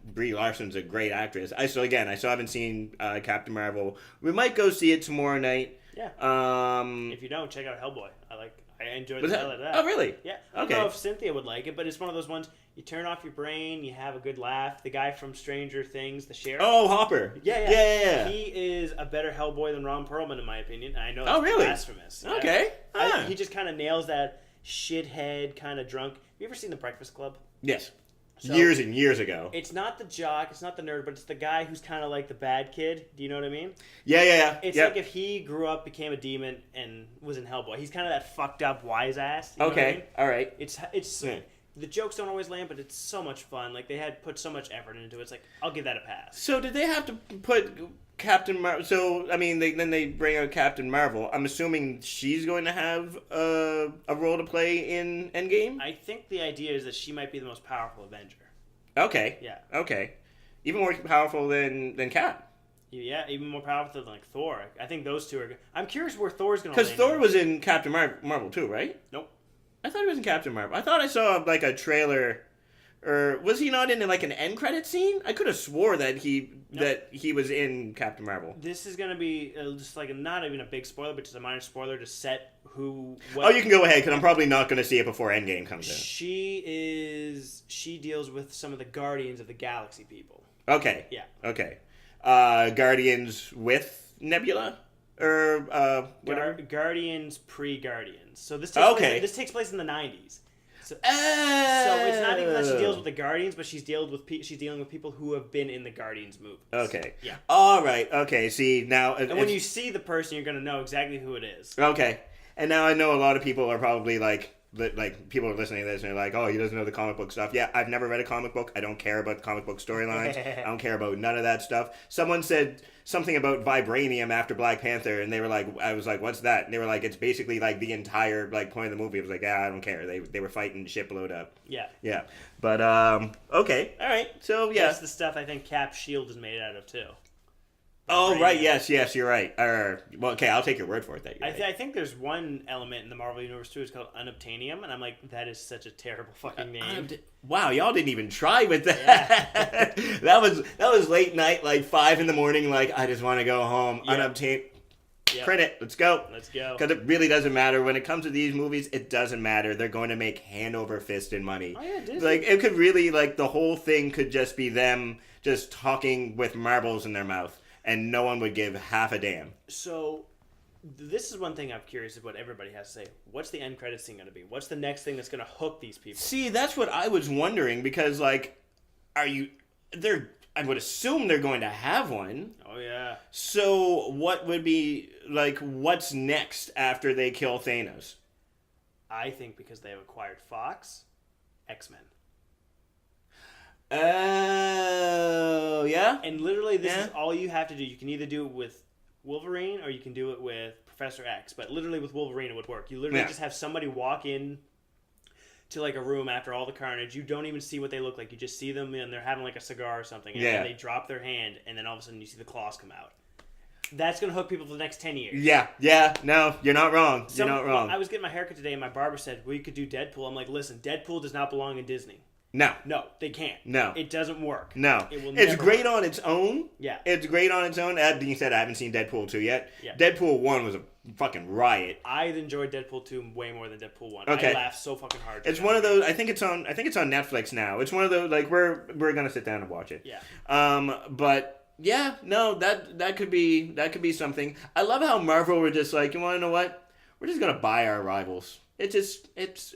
Brie Larson's a great actress. I still haven't seen Captain Marvel. We might go see it tomorrow night. Yeah. If you don't, check out Hellboy. I enjoyed the hell out of that. Oh, really? Yeah. I don't know if Cynthia would like it, but it's one of those ones, you turn off your brain, you have a good laugh. The guy from Stranger Things, the sheriff. Oh, Hopper. Yeah. He is a better Hellboy than Ron Perlman, in my opinion. I know that's blasphemous. Yeah. Okay. He just kind of nails that shithead kind of drunk. Have you ever seen The Breakfast Club? Yes. So, years and years ago. It's not the jock, it's not the nerd, but it's the guy who's kind of like the bad kid. Do you know what I mean? Yeah. It's like if he grew up, became a demon, and was in Hellboy. He's kind of that fucked up wise ass. You know what I mean? All right. It's the jokes don't always land, but it's so much fun. Like, they had put so much effort into it. It's like, I'll give that a pass. So did they have to put Captain Marvel? So I mean, then they bring out Captain Marvel. I'm assuming she's going to have a role to play in Endgame. I think the idea is that she might be the most powerful Avenger. Okay. Yeah. Okay. Even more powerful than Cap. Yeah, even more powerful than like Thor. I think those two are. I'm curious where Thor's going to. Because Thor was in Captain Marvel too, right? Nope. I thought he was in Captain Marvel. I thought I saw like a trailer, or was he not in like an end credit scene? I could have swore that he was in Captain Marvel. This is going to be just like not even a big spoiler, but just a minor spoiler to set who. Oh, you can go ahead because I'm probably not going to see it before Endgame comes in. She deals with some of the Guardians of the Galaxy people. Okay. Yeah. Okay. Guardians with Nebula. Or whatever. Guardians pre-Guardians. So this takes place in the 90s. So it's not even that she deals with the Guardians, but she's dealing with people who have been in the Guardians movies. Okay. Yeah. All right. Okay. See now. And when you see the person, you're gonna know exactly who it is. Okay. And now I know a lot of people are probably like people are listening to this and they're like, oh, he doesn't know the comic book stuff. Yeah, I've never read a comic book. I don't care about the comic book storylines. I don't care about none of that stuff. Someone said something about vibranium after Black Panther, and they were like, I was like, what's that? And they were like, it's basically like the entire like point of the movie. I was like, I don't care. They were fighting, ship blowed up. Yeah. Yeah. But okay, all right. So yeah, that's the stuff I think Cap's shield is made out of too. Oh, brain. right. Yes, you're right. Well, okay, I'll take your word for it that you're right. I think there's one element in the Marvel Universe, too. It's called Unobtainium, and I'm like, that is such a terrible fucking name. Wow, y'all didn't even try with that. Yeah. that was late night, like 5 a.m. Like, I just want to go home. Yep. Unobtained. Yep. Print it. Let's go. Let's go. Because it really doesn't matter. When it comes to these movies, it doesn't matter. They're going to make hand over fist in money. Oh, yeah, Disney. Like, it could really, like, the whole thing could just be them just talking with marbles in their mouth. And no one would give half a damn. So, this is one thing I'm curious of what everybody has to say. What's the end credits scene going to be? What's the next thing that's going to hook these people? See, that's what I was wondering. Because, like, I would assume they're going to have one. Oh, yeah. So, what would be, like, what's next after they kill Thanos? I think because they have acquired Fox, X-Men. Oh, yeah? And literally, this is all you have to do. You can either do it with Wolverine or you can do it with Professor X. But literally with Wolverine, it would work. You literally just have somebody walk in to like a room after all the carnage. You don't even see what they look like. You just see them and they're having like a cigar or something. And then they drop their hand and then all of a sudden you see the claws come out. That's going to hook people for the next 10 years. Yeah. No, you're not wrong. You're not wrong. I was getting my haircut today and my barber said, well, you could do Deadpool. I'm like, listen, Deadpool does not belong in Disney. No, they can't. No. It doesn't work. No. It will It's never great work. on its own. Yeah. It's great on its own. That being said, I haven't seen Deadpool 2 yet. Yeah. Deadpool 1 was a fucking riot. I enjoyed Deadpool 2 way more than Deadpool 1. Okay. I laughed so fucking hard. It's one of those. I think it's on Netflix now. It's one of those, like, we're gonna sit down and watch it. Yeah. But yeah, no, that could be something. I love how Marvel were just like, you want to know what? We're just gonna buy our rivals.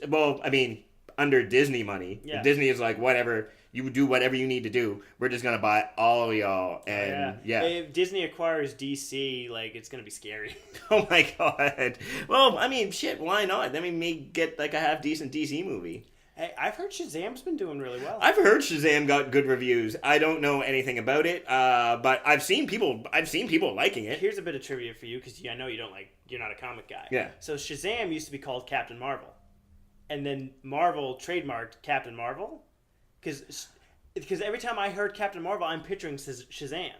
Well, I mean, under Disney money. Yeah. Disney is like, whatever, you do whatever you need to do. We're just gonna buy all of y'all. And If Disney acquires DC, like, it's gonna be scary. Oh my god. Well, I mean, shit, why not? Then we may get like a half decent DC movie. Hey, I've heard Shazam's been doing really well. I've heard Shazam got good reviews. I don't know anything about it, but I've seen people liking it. Here's a bit of trivia for you, because I know you're not a comic guy. Yeah. So Shazam used to be called Captain Marvel, and then Marvel trademarked Captain Marvel, because every time I heard Captain Marvel, I'm picturing Shazam,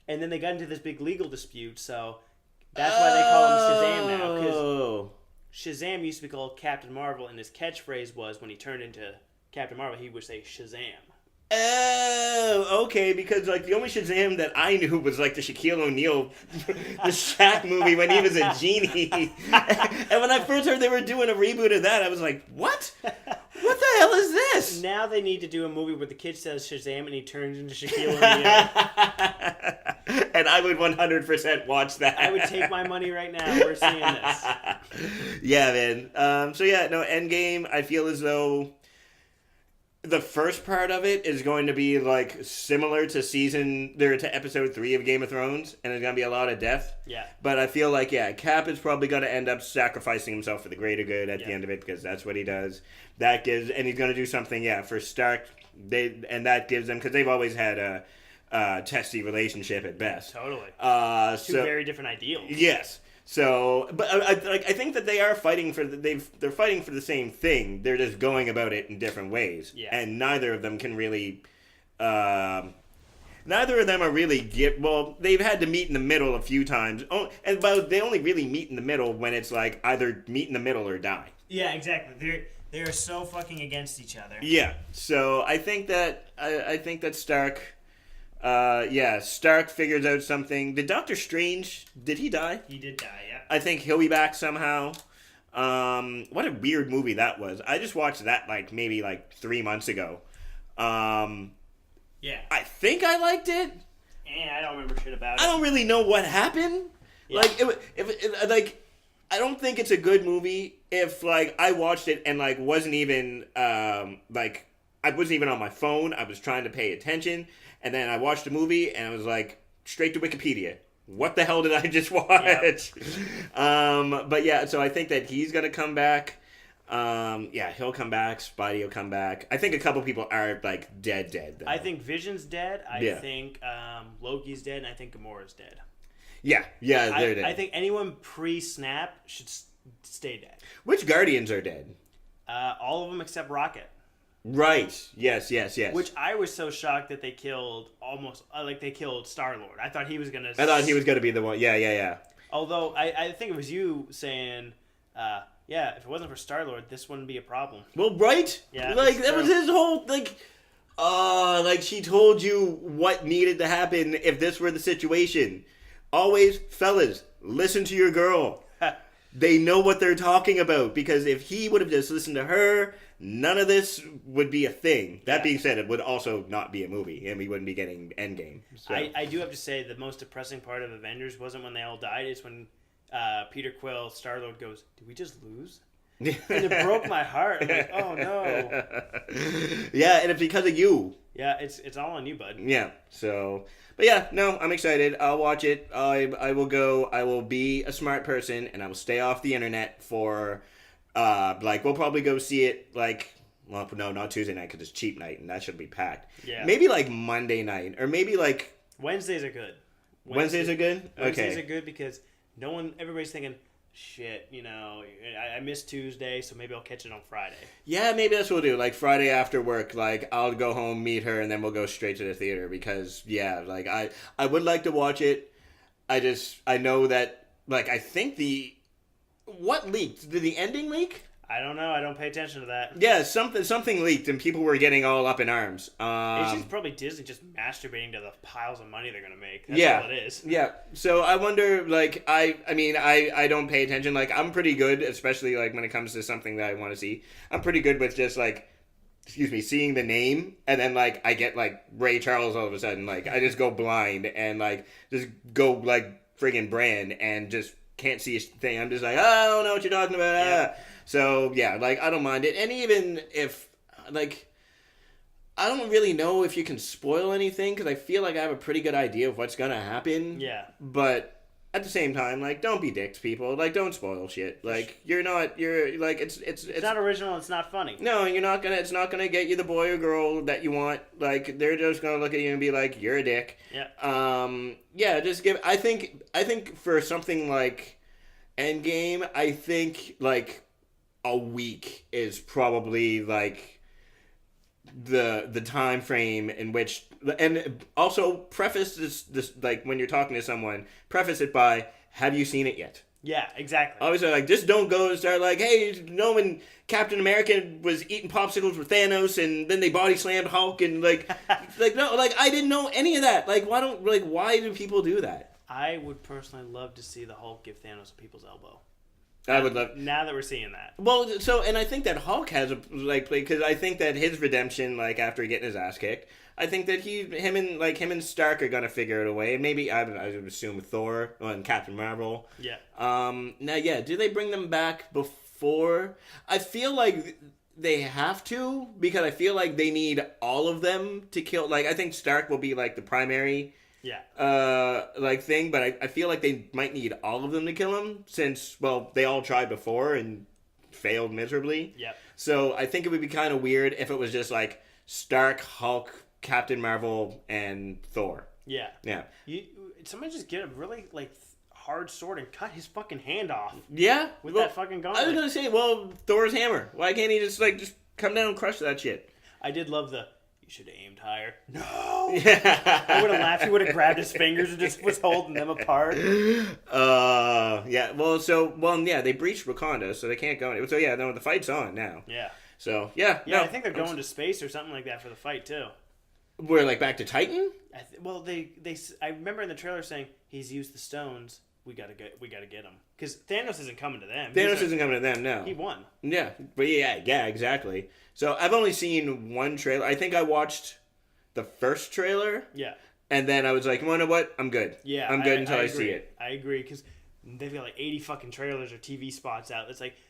and then they got into this big legal dispute, so that's why they call him Shazam now. Because Shazam used to be called Captain Marvel, and his catchphrase was, when he turned into Captain Marvel, he would say Shazam. Oh, okay, because like the only Shazam that I knew was like the Shaquille O'Neal, the Shaq movie when he was a genie. And when I first heard they were doing a reboot of that, I was like, what? What the hell is this? Now they need to do a movie where the kid says Shazam and he turns into Shaquille O'Neal. And I would 100% watch that. I would take my money right now. We're seeing this. Yeah, man. So yeah, no, Endgame, I feel as though the first part of it is going to be like similar to episode 3 of Game of Thrones, and there's going to be a lot of death. Yeah. But I feel like, Cap is probably going to end up sacrificing himself for the greater good at the end of it, because that's what he does. And he's going to do something, for Stark. That gives them, because they've always had a testy relationship at best. Totally. Two So very different ideals. yes. So, but I think that they are fighting they're fighting for the same thing. They're just going about it in different ways. Yeah. And neither of them can really, neither of them are really they've had to meet in the middle a few times. But they only really meet in the middle when it's like either meet in the middle or die. Yeah, exactly. They're so fucking against each other. Yeah. So I think that Stark. Stark figures out something. Did Doctor Strange, did he die? He did die, yeah. I think he'll be back somehow. What a weird movie that was. I just watched that maybe 3 months ago. Yeah. I think I liked it. I don't remember shit about it. I don't really know what happened. Yeah. I don't think it's a good movie if I watched it and wasn't even I wasn't even on my phone. I was trying to pay attention. And then I watched the movie, and I was straight to Wikipedia. What the hell did I just watch? Yeah. But yeah, so I think that he's going to come back. He'll come back. Spidey will come back. I think a couple people are, dead, though. I think Vision's dead. I think Loki's dead, and I think Gamora's dead. Yeah, they're dead. I think anyone pre-snap should stay dead. Which Guardians are dead? All of them except Rocket. Right. Yes. Yes. Yes. Which I was so shocked that they killed they killed Star-Lord. I thought he was gonna. I thought he was gonna be the one. Yeah. Yeah. Yeah. Although I think it was you saying, yeah, if it wasn't for Star-Lord, this wouldn't be a problem. Well, right. Yeah. Like that was his whole like she told you what needed to happen if this were the situation. Always, fellas, listen to your girl. They know what they're talking about, because if he would have just listened to her, none of this would be a thing. That being said, it would also not be a movie, and we wouldn't be getting Endgame. So. I do have to say the most depressing part of Avengers wasn't when they all died. It's when Peter Quill, Star-Lord, goes, "Did we just lose?" And it broke my heart. I'm like, oh no. Yeah, and it's because of you. Yeah, it's all on you, bud. Yeah. So, but yeah, no, I'm excited. I'll watch it. I will go. I will be a smart person, and I will stay off the internet for, we'll probably go see it well, no, not Tuesday night because it's cheap night and that should be packed. Yeah. Maybe Monday night, or maybe Wednesdays are good. Wednesdays are good. Wednesdays are good because everybody's thinking, shit, I missed Tuesday, so maybe I'll catch it on Friday. Yeah, maybe that's what we'll do. Friday after work, I'll go home, meet her, and then we'll go straight to the theater because, yeah, I would like to watch it. I know that, I think what leaked? Did the ending leak? I don't know. I don't pay attention to that. Yeah, something leaked, and people were getting all up in arms. It's just probably Disney just masturbating to the piles of money they're going to make. That's all it is. Yeah. So I wonder, I don't pay attention. I'm pretty good, especially, when it comes to something that I want to see. I'm pretty good with just, seeing the name, and then, I get, Ray Charles all of a sudden. I just go blind and, just go, friggin' Brand and just can't see a thing. I'm just I don't know what you're talking about. Yeah. So, yeah, I don't mind it. And even if, I don't really know if you can spoil anything, because I feel like I have a pretty good idea of what's going to happen. Yeah. But at the same time, don't be dicks, people. Don't spoil shit. It's not original, it's not funny. No, it's not gonna get you the boy or girl that you want. They're just gonna look at you and be like, you're a dick. Yeah. Yeah, just I think for something like Endgame, I think, a week is probably the time frame in which, and also preface this when you're talking to someone, preface it by, have you seen it yet? Yeah, exactly. Obviously, just don't go and start hey, when Captain America was eating popsicles with Thanos and then they body slammed Hulk and no, I didn't know any of that. Why do people do that? I would personally love to see the Hulk give Thanos a people's elbow. I would love. Now that we're seeing that. Well, and I think that Hulk has because I think that his redemption, after getting his ass kicked, I think that him and Stark are gonna figure it away. Maybe I would assume Thor and Captain Marvel. Yeah. Now, yeah, do they bring them back before? I feel like they have to, because I feel like they need all of them to kill. I think Stark will be the primary. Yeah. Thing, but I feel like they might need all of them to kill him, since, well, they all tried before and failed miserably. Yep. So I think it would be kind of weird if it was just Stark, Hulk, Captain Marvel, and Thor. Yeah. Yeah. Somebody just get a really hard sword and cut his fucking hand off. Yeah. With that fucking gauntlet. I was gonna say, well, Thor's hammer. Why can't he just come down and crush that shit? I did love should have aimed higher. No! Yeah. I would have laughed. He would have grabbed his fingers and just was holding them apart. Yeah. Well, yeah, they breached Wakanda, so they can't go anywhere. So, yeah, no, the fight's on now. Yeah. So, yeah. Yeah, no, I think they're going to space or something like that for the fight, too. We're, back to Titan? I remember in the trailer saying, he's used the stones. We gotta get him. Because Thanos isn't coming to them. Thanos isn't coming to them, no. He won. Yeah, but yeah, exactly. So I've only seen one trailer. I think I watched the first trailer. Yeah. And then I was like, you know what? I'm good. Yeah. I'm good until I see it. I agree, because they've got 80 fucking trailers or TV spots out.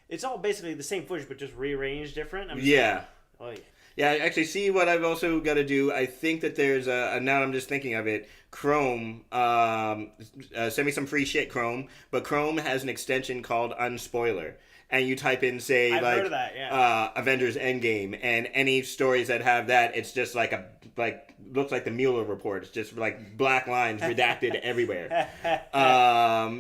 It's all basically the same footage, but just rearranged different. Yeah. Oh, yeah. Yeah, actually, see what I've also got to do. I think that there's now I'm just thinking of it. Chrome, send me some free shit, Chrome. But Chrome has an extension called Unspoiler. and you type in, say, I've like, heard of that, yeah. Avengers Endgame, and any stories that have that, it's just like looks like the Mueller report. It's just like black lines redacted everywhere.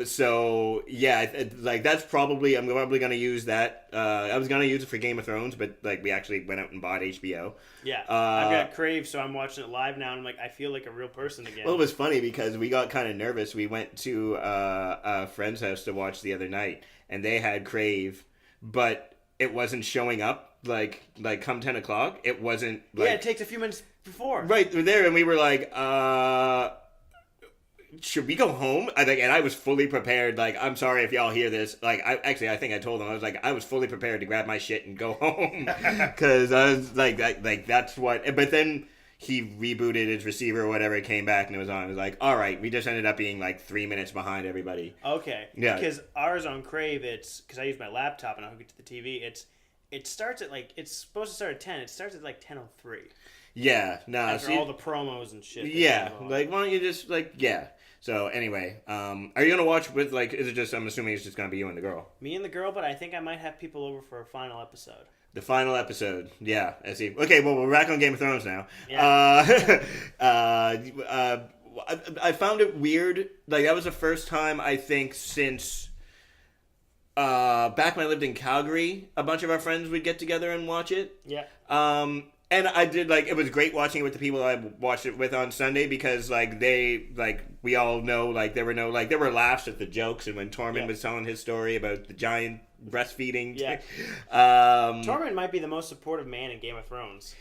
So yeah, like that's probably, I'm probably gonna use that. I was gonna use it for Game of Thrones, but like we actually went out and bought HBO. Yeah, I've got Crave, so I'm watching it live now, and I'm like, I feel like a real person again. Well, it was funny because we got kind of nervous. We went to a friend's house to watch the other night, and they had Crave, but it wasn't showing up like come 10 o'clock. It wasn't. Like, yeah, it takes a few minutes before. Right, we're there, and we were like, should we go home? And I was fully prepared. Like, I'm sorry if y'all hear this. Like, I think I told them, I was like, I was fully prepared to grab my shit and go home because I was like that's what. But then he rebooted his receiver or whatever, it came back and it was on. It was like, all right, we just ended up being like 3 minutes behind everybody. Okay, yeah, because ours on Crave, it's because I use my laptop and I hook it to the TV. It starts at like, it's supposed to start at 10. It starts at like 10:03. Yeah, no. After all the promos and shit. Yeah, like why don't you just like yeah. So anyway, are you gonna watch with like? Is it just? I'm assuming it's just gonna be you and the girl. Me and the girl, but I think I might have people over for a final episode. The final episode, yeah. I see. Okay, well we're back on Game of Thrones now. Yeah. I found it weird. Like that was the first time I think since back when I lived in Calgary, a bunch of our friends would get together and watch it. Yeah. And I did, like, it was great watching it with the people I watched it with on Sunday because, like, we all know, like, there were laughs at the jokes and when Tormund was telling his story about the giant breastfeeding. Yeah. Tormund might be the most supportive man in Game of Thrones.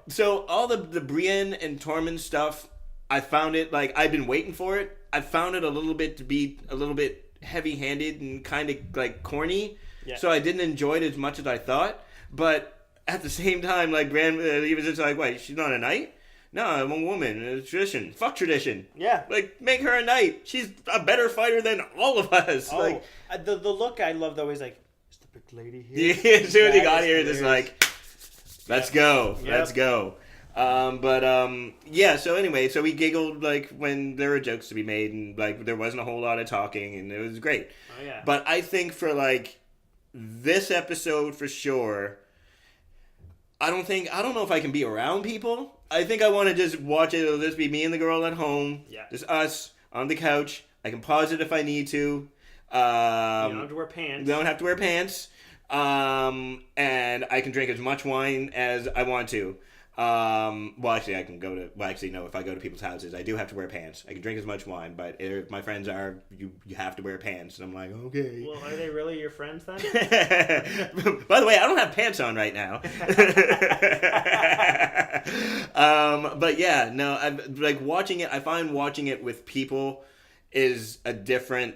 So all the Brienne and Tormund stuff, I found it, like, I've been waiting for it. I found it a little bit to be a little bit heavy-handed and kind of, like, corny. Yeah. So I didn't enjoy it as much as I thought. But at the same time, like, he was just like, wait, she's not a knight? No, I'm a woman. It's tradition. Fuck tradition. Yeah. Like, make her a knight. She's a better fighter than all of us. Oh, like, the look I love, though, is like, is the big lady here? Yeah, as soon as he got here, just like, let's go. Yep. Let's go. Yeah, so anyway, so we giggled, like, when there were jokes to be made, and, like, there wasn't a whole lot of talking, and it was great. Oh, yeah. But I think for, like, this episode for sure, I don't know if I can be around people. I think I want to just watch it. It'll just be me and the girl at home. Yeah. Just us on the couch. I can pause it if I need to. You don't have to wear pants. Don't have to wear pants. And I can drink as much wine as I want to. Well, actually, I can go to... Well, actually, no. If I go to people's houses, I do have to wear pants. I can drink as much wine, but if my friends are... You have to wear pants. And I'm like, okay. Well, are they really your friends, then? By the way, I don't have pants on right now. But yeah, no. I'm like watching it. I find watching it with people is a different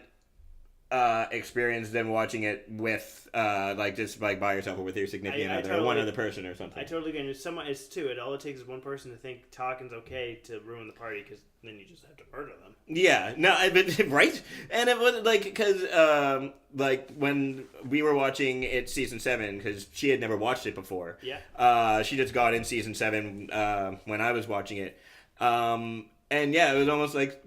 experience than watching it with like just like by yourself or with your significant other or one other person or something. I totally get it. It's two. It all it takes is one person to think talking's okay to ruin the party because then you just have to murder them. Yeah, no, right? And it was like because like when we were watching it season 7 because she had never watched it before. Yeah. She just got in season 7 when I was watching it. And yeah, it was almost like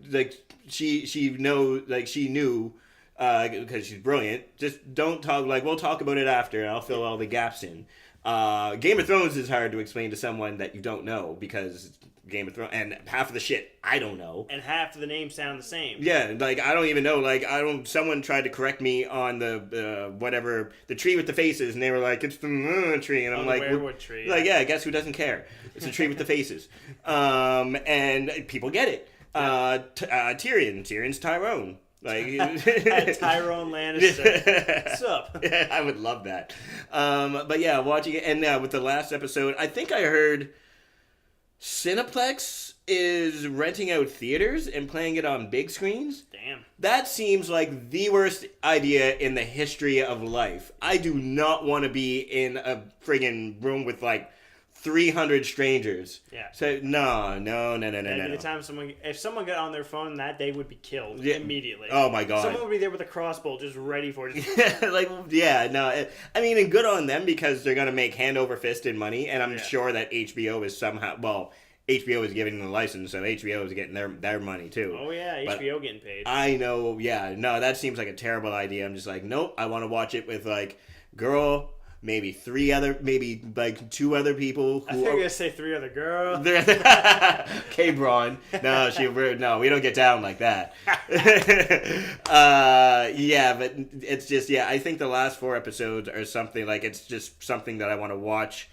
she knew. Because she's brilliant. Just don't talk, like, we'll talk about it after, and I'll fill all the gaps in. Game of Thrones is hard to explain to someone that you don't know, because Game of Thrones, and half of the shit I don't know. And half of the names sound the same. Yeah, like, I don't even know, like, someone tried to correct me on the, whatever, the tree with the faces, and they were like, it's the tree, and I'm like, the weirwood tree. Like, yeah, guess who doesn't care? It's a tree with the faces. And people get it. Tyrion's Tyrone. Like Tyrone Lannister. What's up? Yeah, I would love that. But yeah, watching it, and with the last episode, I think I heard Cineplex is renting out theaters and playing it on big screens. Damn. That seems like the worst idea in the history of life. I do not want to be in a friggin' room with like 300 strangers. Yeah. So no. The time if someone got on their phone that day would be killed immediately. Oh my god. Someone would be there with a crossbow just ready for it. Like yeah, no. I mean, and good on them because they're gonna make hand over fist in money, and I'm sure that HBO is somehow HBO is giving them the license, so HBO is getting their money too. Oh yeah, But HBO getting paid. I know, yeah, no, that seems like a terrible idea. I'm just like, nope, I want to watch it with like girl, maybe maybe like 2 other people. I think you're gonna say 3 other girls. Okay, Braun. No, we don't get down like that. Yeah, but it's just, yeah, I think the last 4 episodes are something like, it's just something that I want to watch.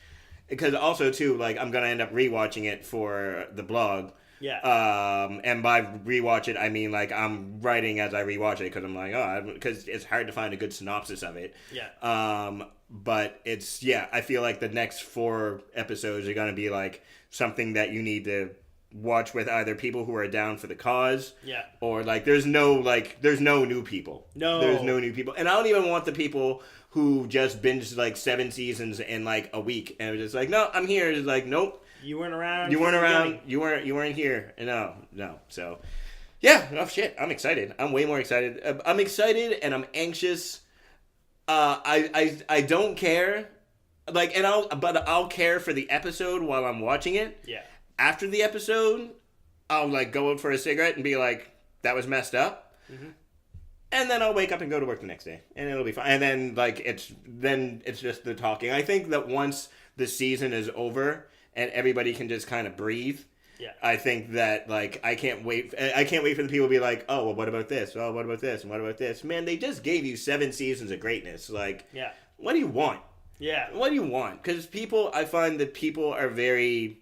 Because also, too, like, I'm going to end up rewatching it for the blog. Yeah. And by rewatch it, I mean, like, I'm writing as I rewatch it because I'm like, because it's hard to find a good synopsis of it. Yeah. But it's, yeah, I feel like the next 4 episodes are going to be, like, something that you need to watch with either people who are down for the cause. Yeah. Or, like, there's no new people. No. There's no new people. And I don't even want the people who just binged, like, 7 seasons in, like, a week. And it was just like, no, I'm here. It's like, nope. You weren't around. You weren't around. You weren't here. No. So, yeah. Oh shit. I'm excited. I'm way more excited. I'm excited and I'm anxious. I don't care. Like, but I'll care for the episode while I'm watching it. Yeah. After the episode, I'll like go out for a cigarette and be like, that was messed up. Mm-hmm. And then I'll wake up and go to work the next day, and it'll be fine. And then like it's just the talking. I think that once the season is over and everybody can just kind of breathe. Yeah. I think that, like, I can't wait for the people to be like, oh, well, what about this? Oh, what about this? And what about this? Man, they just gave you 7 seasons of greatness. Like, yeah. What do you want? Yeah. What do you want? Because I find that people are very...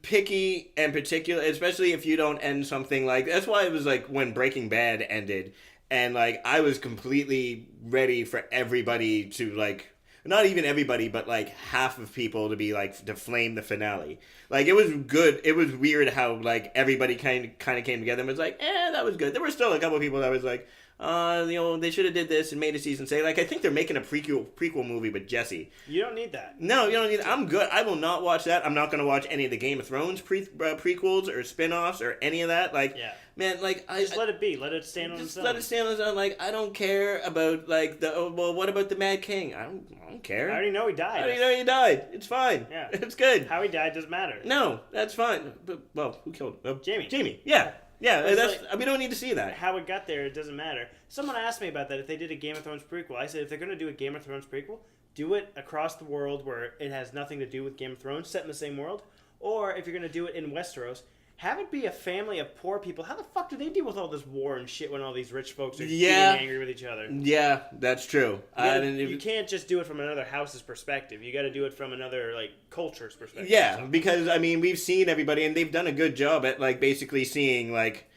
Picky and particular, especially if you don't end something like... That's why it was, like, when Breaking Bad ended, and, like, I was completely ready for everybody to, like... Not even everybody, but like half of people to be like to flame the finale. Like it was good. It was weird how like everybody kind of came together and was like, that was good. There were still a couple of people that was like, they should have did this and made a season. Say like I think they're making a prequel movie with Jesse. You don't need that. No, you don't need that. I'm good. I will not watch that. I'm not going to watch any of the Game of Thrones prequels or spin-offs or any of that. Like, yeah. Man, like just let it be. Let it stand on its own. Let it stand on its own. Like I don't care about like what about the Mad King? I don't care. I already know he died. I already know he died. It's fine. Yeah, it's good. How he died doesn't matter. No, that's fine. But, well, who killed him? Jamie. Yeah. That's like, we don't need to see that. How it got there, it doesn't matter. Someone asked me about that. If they did a Game of Thrones prequel, I said if they're going to do a Game of Thrones prequel, do it across the world where it has nothing to do with Game of Thrones, set in the same world. Or if you're going to do it in Westeros, have it be a family of poor people. How the fuck do they deal with all this war and shit when all these rich folks are getting angry with each other? Yeah, that's true. You can't just do it from another house's perspective. You got to do it from another like culture's perspective. Yeah, because I mean we've seen everybody, and they've done a good job at like basically seeing like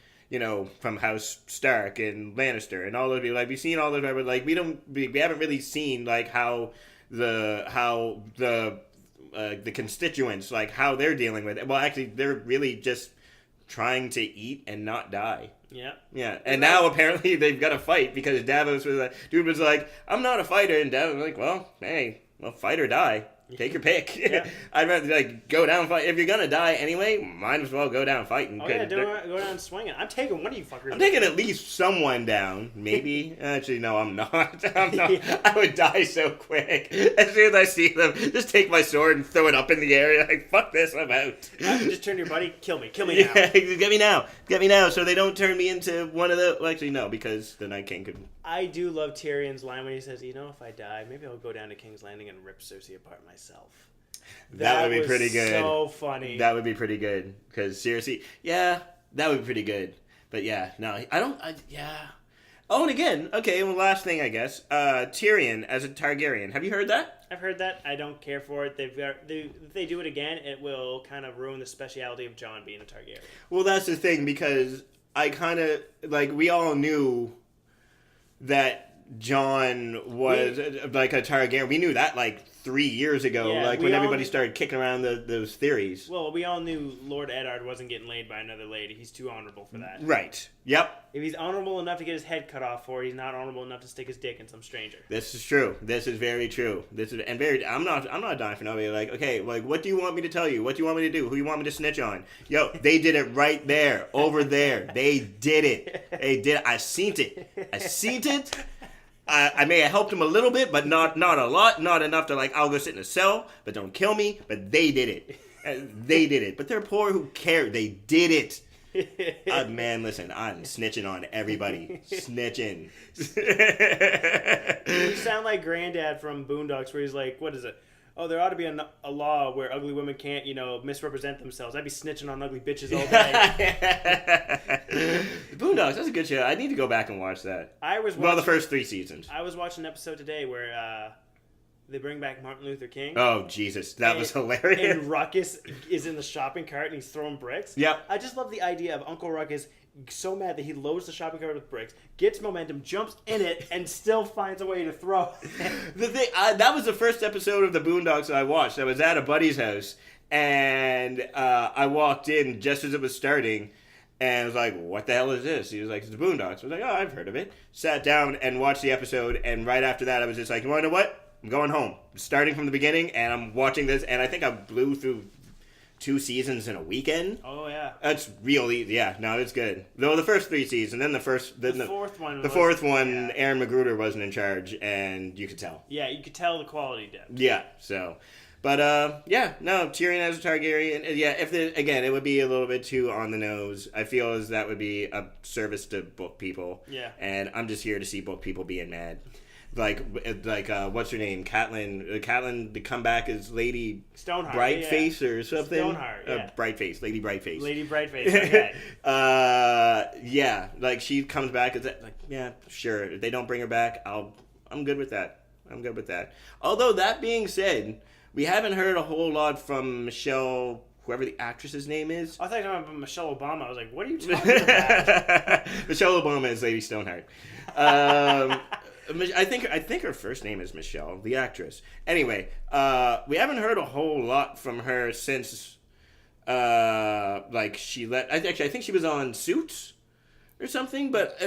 from House Stark and Lannister and all those people. Like we've seen all those people. Like we haven't really seen like how the constituents, like how they're dealing with it. Well, actually, they're really just trying to eat and not die. Yeah. Yeah. And now apparently they've got to fight because Davos was like, I'm not a fighter. And Davos was like, well, hey, fight or die. Take your pick. Yeah. I'd rather go down and fight. If you're gonna die anyway, might as well go down and fight. Go down swinging. I'm taking one of you fuckers. I'm taking at least someone down. Maybe. Actually, no, I'm not. I would die so quick. As soon as I see them, just take my sword and throw it up in the air. Like, fuck this, I'm out. Just turn to your buddy. Kill me now. Yeah, get me now. So they don't turn me into one of the... Well, actually, no, because the Night King could... I do love Tyrion's line when he says, if I die, maybe I'll go down to King's Landing and rip Cersei apart myself. That would be pretty good. So funny. That would be pretty good. Because seriously, yeah, that would be pretty good. But yeah, no, yeah. Oh, and again, okay, well, last thing, I guess. Tyrion as a Targaryen. Have you heard that? I've heard that. I don't care for it. If they do it again, it will kind of ruin the speciality of Jon being a Targaryen. Well, that's the thing, because I kind of, we all knew that Jon was like a Targaryen. We knew that 3 years ago, when everybody started kicking around those theories. Well, we all knew Lord Eddard wasn't getting laid by another lady. He's too honorable for that. Right. Yep. If he's honorable enough to get his head cut off for it, he's not honorable enough to stick his dick in some stranger. This is true. This is very true. I'm not dying for nobody. Okay, what do you want me to tell you? What do you want me to do? Who do you want me to snitch on? Yo, they did it right there, over there. They did it. They did it. I seen it. I may have helped him a little bit, but not a lot, not enough to I'll go sit in a cell, but don't kill me. But they did it. They did it, but they're poor. Who care? They did it. Man, listen, I'm snitching on everybody. Snitching. You sound like Granddad from Boondocks, where he's like, "What is it? Oh, there ought to be a law where ugly women can't, misrepresent themselves. I'd be snitching on ugly bitches all day." Boondocks, that's a good show. I need to go back and watch that. The first 3 seasons. I was watching an episode today where they bring back Martin Luther King. Oh, Jesus. That was hilarious. And Ruckus is in the shopping cart and he's throwing bricks. Yep. I just love the idea of Uncle Ruckus so mad that he loads the shopping cart with bricks, gets momentum, jumps in it, and still finds a way to throw. That was the first episode of the Boondocks I watched. I was at a buddy's house, and I walked in just as it was starting, and I was like, what the hell is this? He was like, it's the Boondocks. I was like, oh, I've heard of it. Sat down and watched the episode, and right after that, I was just like, you want to know what? I'm going home. Starting from the beginning, and I'm watching this, and I think I blew through 2 seasons in a weekend. Oh, yeah. That's real easy. Yeah, no, it's good. Though the first 3 seasons, then the fourth one. The fourth one, yeah. Aaron Magruder wasn't in charge, and you could tell. Yeah, you could tell the quality dipped. Yeah, so. But, Tyrion as a Targaryen, it would be a little bit too on the nose. I feel as that would be a service to book people. Yeah. And I'm just here to see book people being mad. Like, what's her name? Catelyn to come back as Lady Stoneheart, Brightface or something. Stoneheart, yeah. Brightface, Lady Brightface. Lady Brightface. Okay. Like she comes back as that. Like, yeah, sure. If they don't bring her back, I'm good with that. Although that being said, we haven't heard a whole lot from Michelle, whoever the actress's name is. I thought you were talking about Michelle Obama. I was like, what are you talking about? Michelle Obama is Lady Stoneheart. I think her first name is Michelle, the actress. Anyway, we haven't heard a whole lot from her since, she let. I think she was on Suits or something. But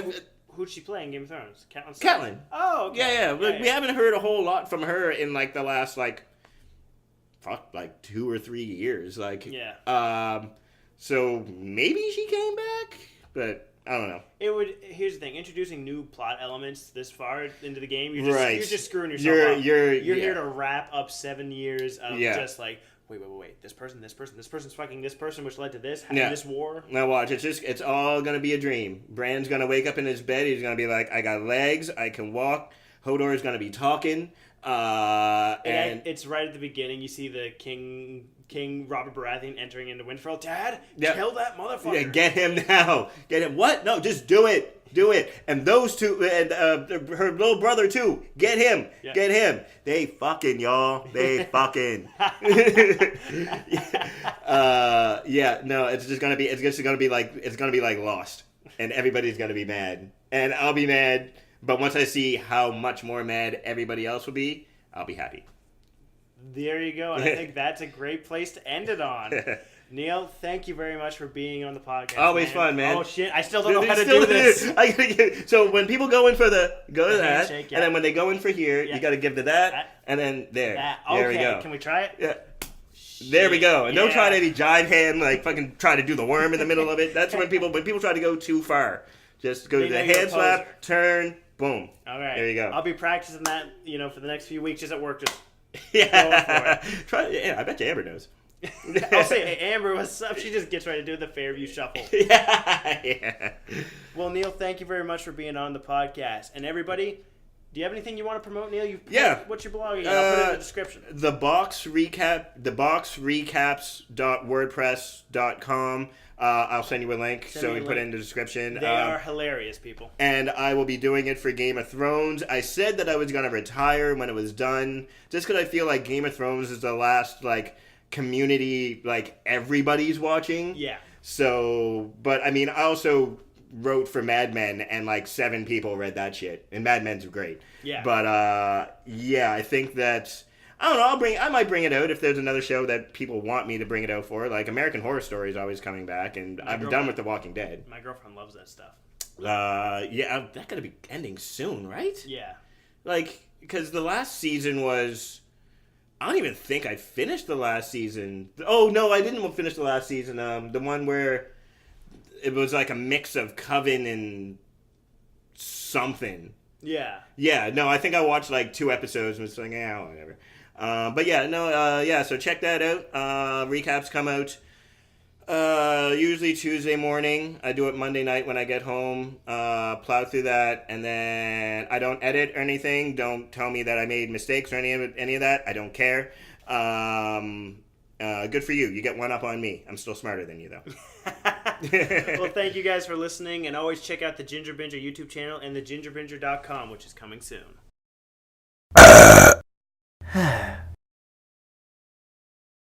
who'd she play in Game of Thrones? Catelyn. Oh, okay. Yeah. We haven't heard a whole lot from her in the last 2 or 3 years. So maybe she came back, but. I don't know. Here's the thing: introducing new plot elements this far into the game, you're just screwing yourself up. You're here to wrap up 7 years of just wait. This person's fucking this person, which led to this, this war. Now watch, it's all gonna be a dream. Bran's gonna wake up in his bed. He's gonna be like, I got legs, I can walk. Hodor's gonna be talking. And it's right at the beginning. You see the King Robert Baratheon entering into Winterfell. Dad, kill that motherfucker. Yeah, get him now. Get him. What? No, just do it. And those two, and her little brother too. Get him. Yeah. Get him. They fucking, y'all. They fucking. No, it's just gonna be like Lost, and everybody's gonna be mad, and I'll be mad. But once I see how much more mad everybody else will be, I'll be happy. There you go. And I think that's a great place to end it on. Neil, thank you very much for being on the podcast. Always fun, man. Oh, shit. I still don't know how to do this. So when people go in for go to that, and then when they go in for here, you got to give to that, and then there. There we go. Can we try it? Yeah. There we go. And don't try to any jive hand, fucking try to do the worm in the middle of it. That's when people try to go too far. Just go to the hand slap, turn, boom. All right. There you go. I'll be practicing that, for the next few weeks just at work. Just going for it. I bet you Amber knows. I'll say, hey, Amber, what's up? She just gets ready to do the Fairview Shuffle. Yeah. Well, Neil, thank you very much for being on the podcast. And everybody, do you have anything you want to promote, Neil? What's your blog again? I'll put it in the description. theboxrecaps.wordpress.com. I'll send you a link so we put it in the description. They are hilarious, people. And I will be doing it for Game of Thrones. I said that I was going to retire when it was done, just because I feel like Game of Thrones is the last, community, everybody's watching. Yeah. So, but, I also wrote for Mad Men, and, 7 people read that shit. And Mad Men's great. Yeah. But, I think that... I don't know. I might bring it out if there's another show that people want me to bring it out for. American Horror Story is always coming back, and I'm done with The Walking Dead. My girlfriend loves that stuff. That gotta be ending soon, right? Yeah. Because the last season was... I don't even think I finished the last season. Oh, no, I didn't finish the last season. The one where it was a mix of Coven and something. Yeah. Yeah, no, I think I watched 2 episodes and was whatever. But yeah, no, yeah. So check that out. Recaps come out usually Tuesday morning. I do it Monday night when I get home. Plow through that, and then I don't edit or anything. Don't tell me that I made mistakes or any of that. I don't care. Good for you. You get one up on me. I'm still smarter than you, though. Well, thank you guys for listening, and always check out the Ginger Binger YouTube channel and the gingerbinger.com, which is coming soon.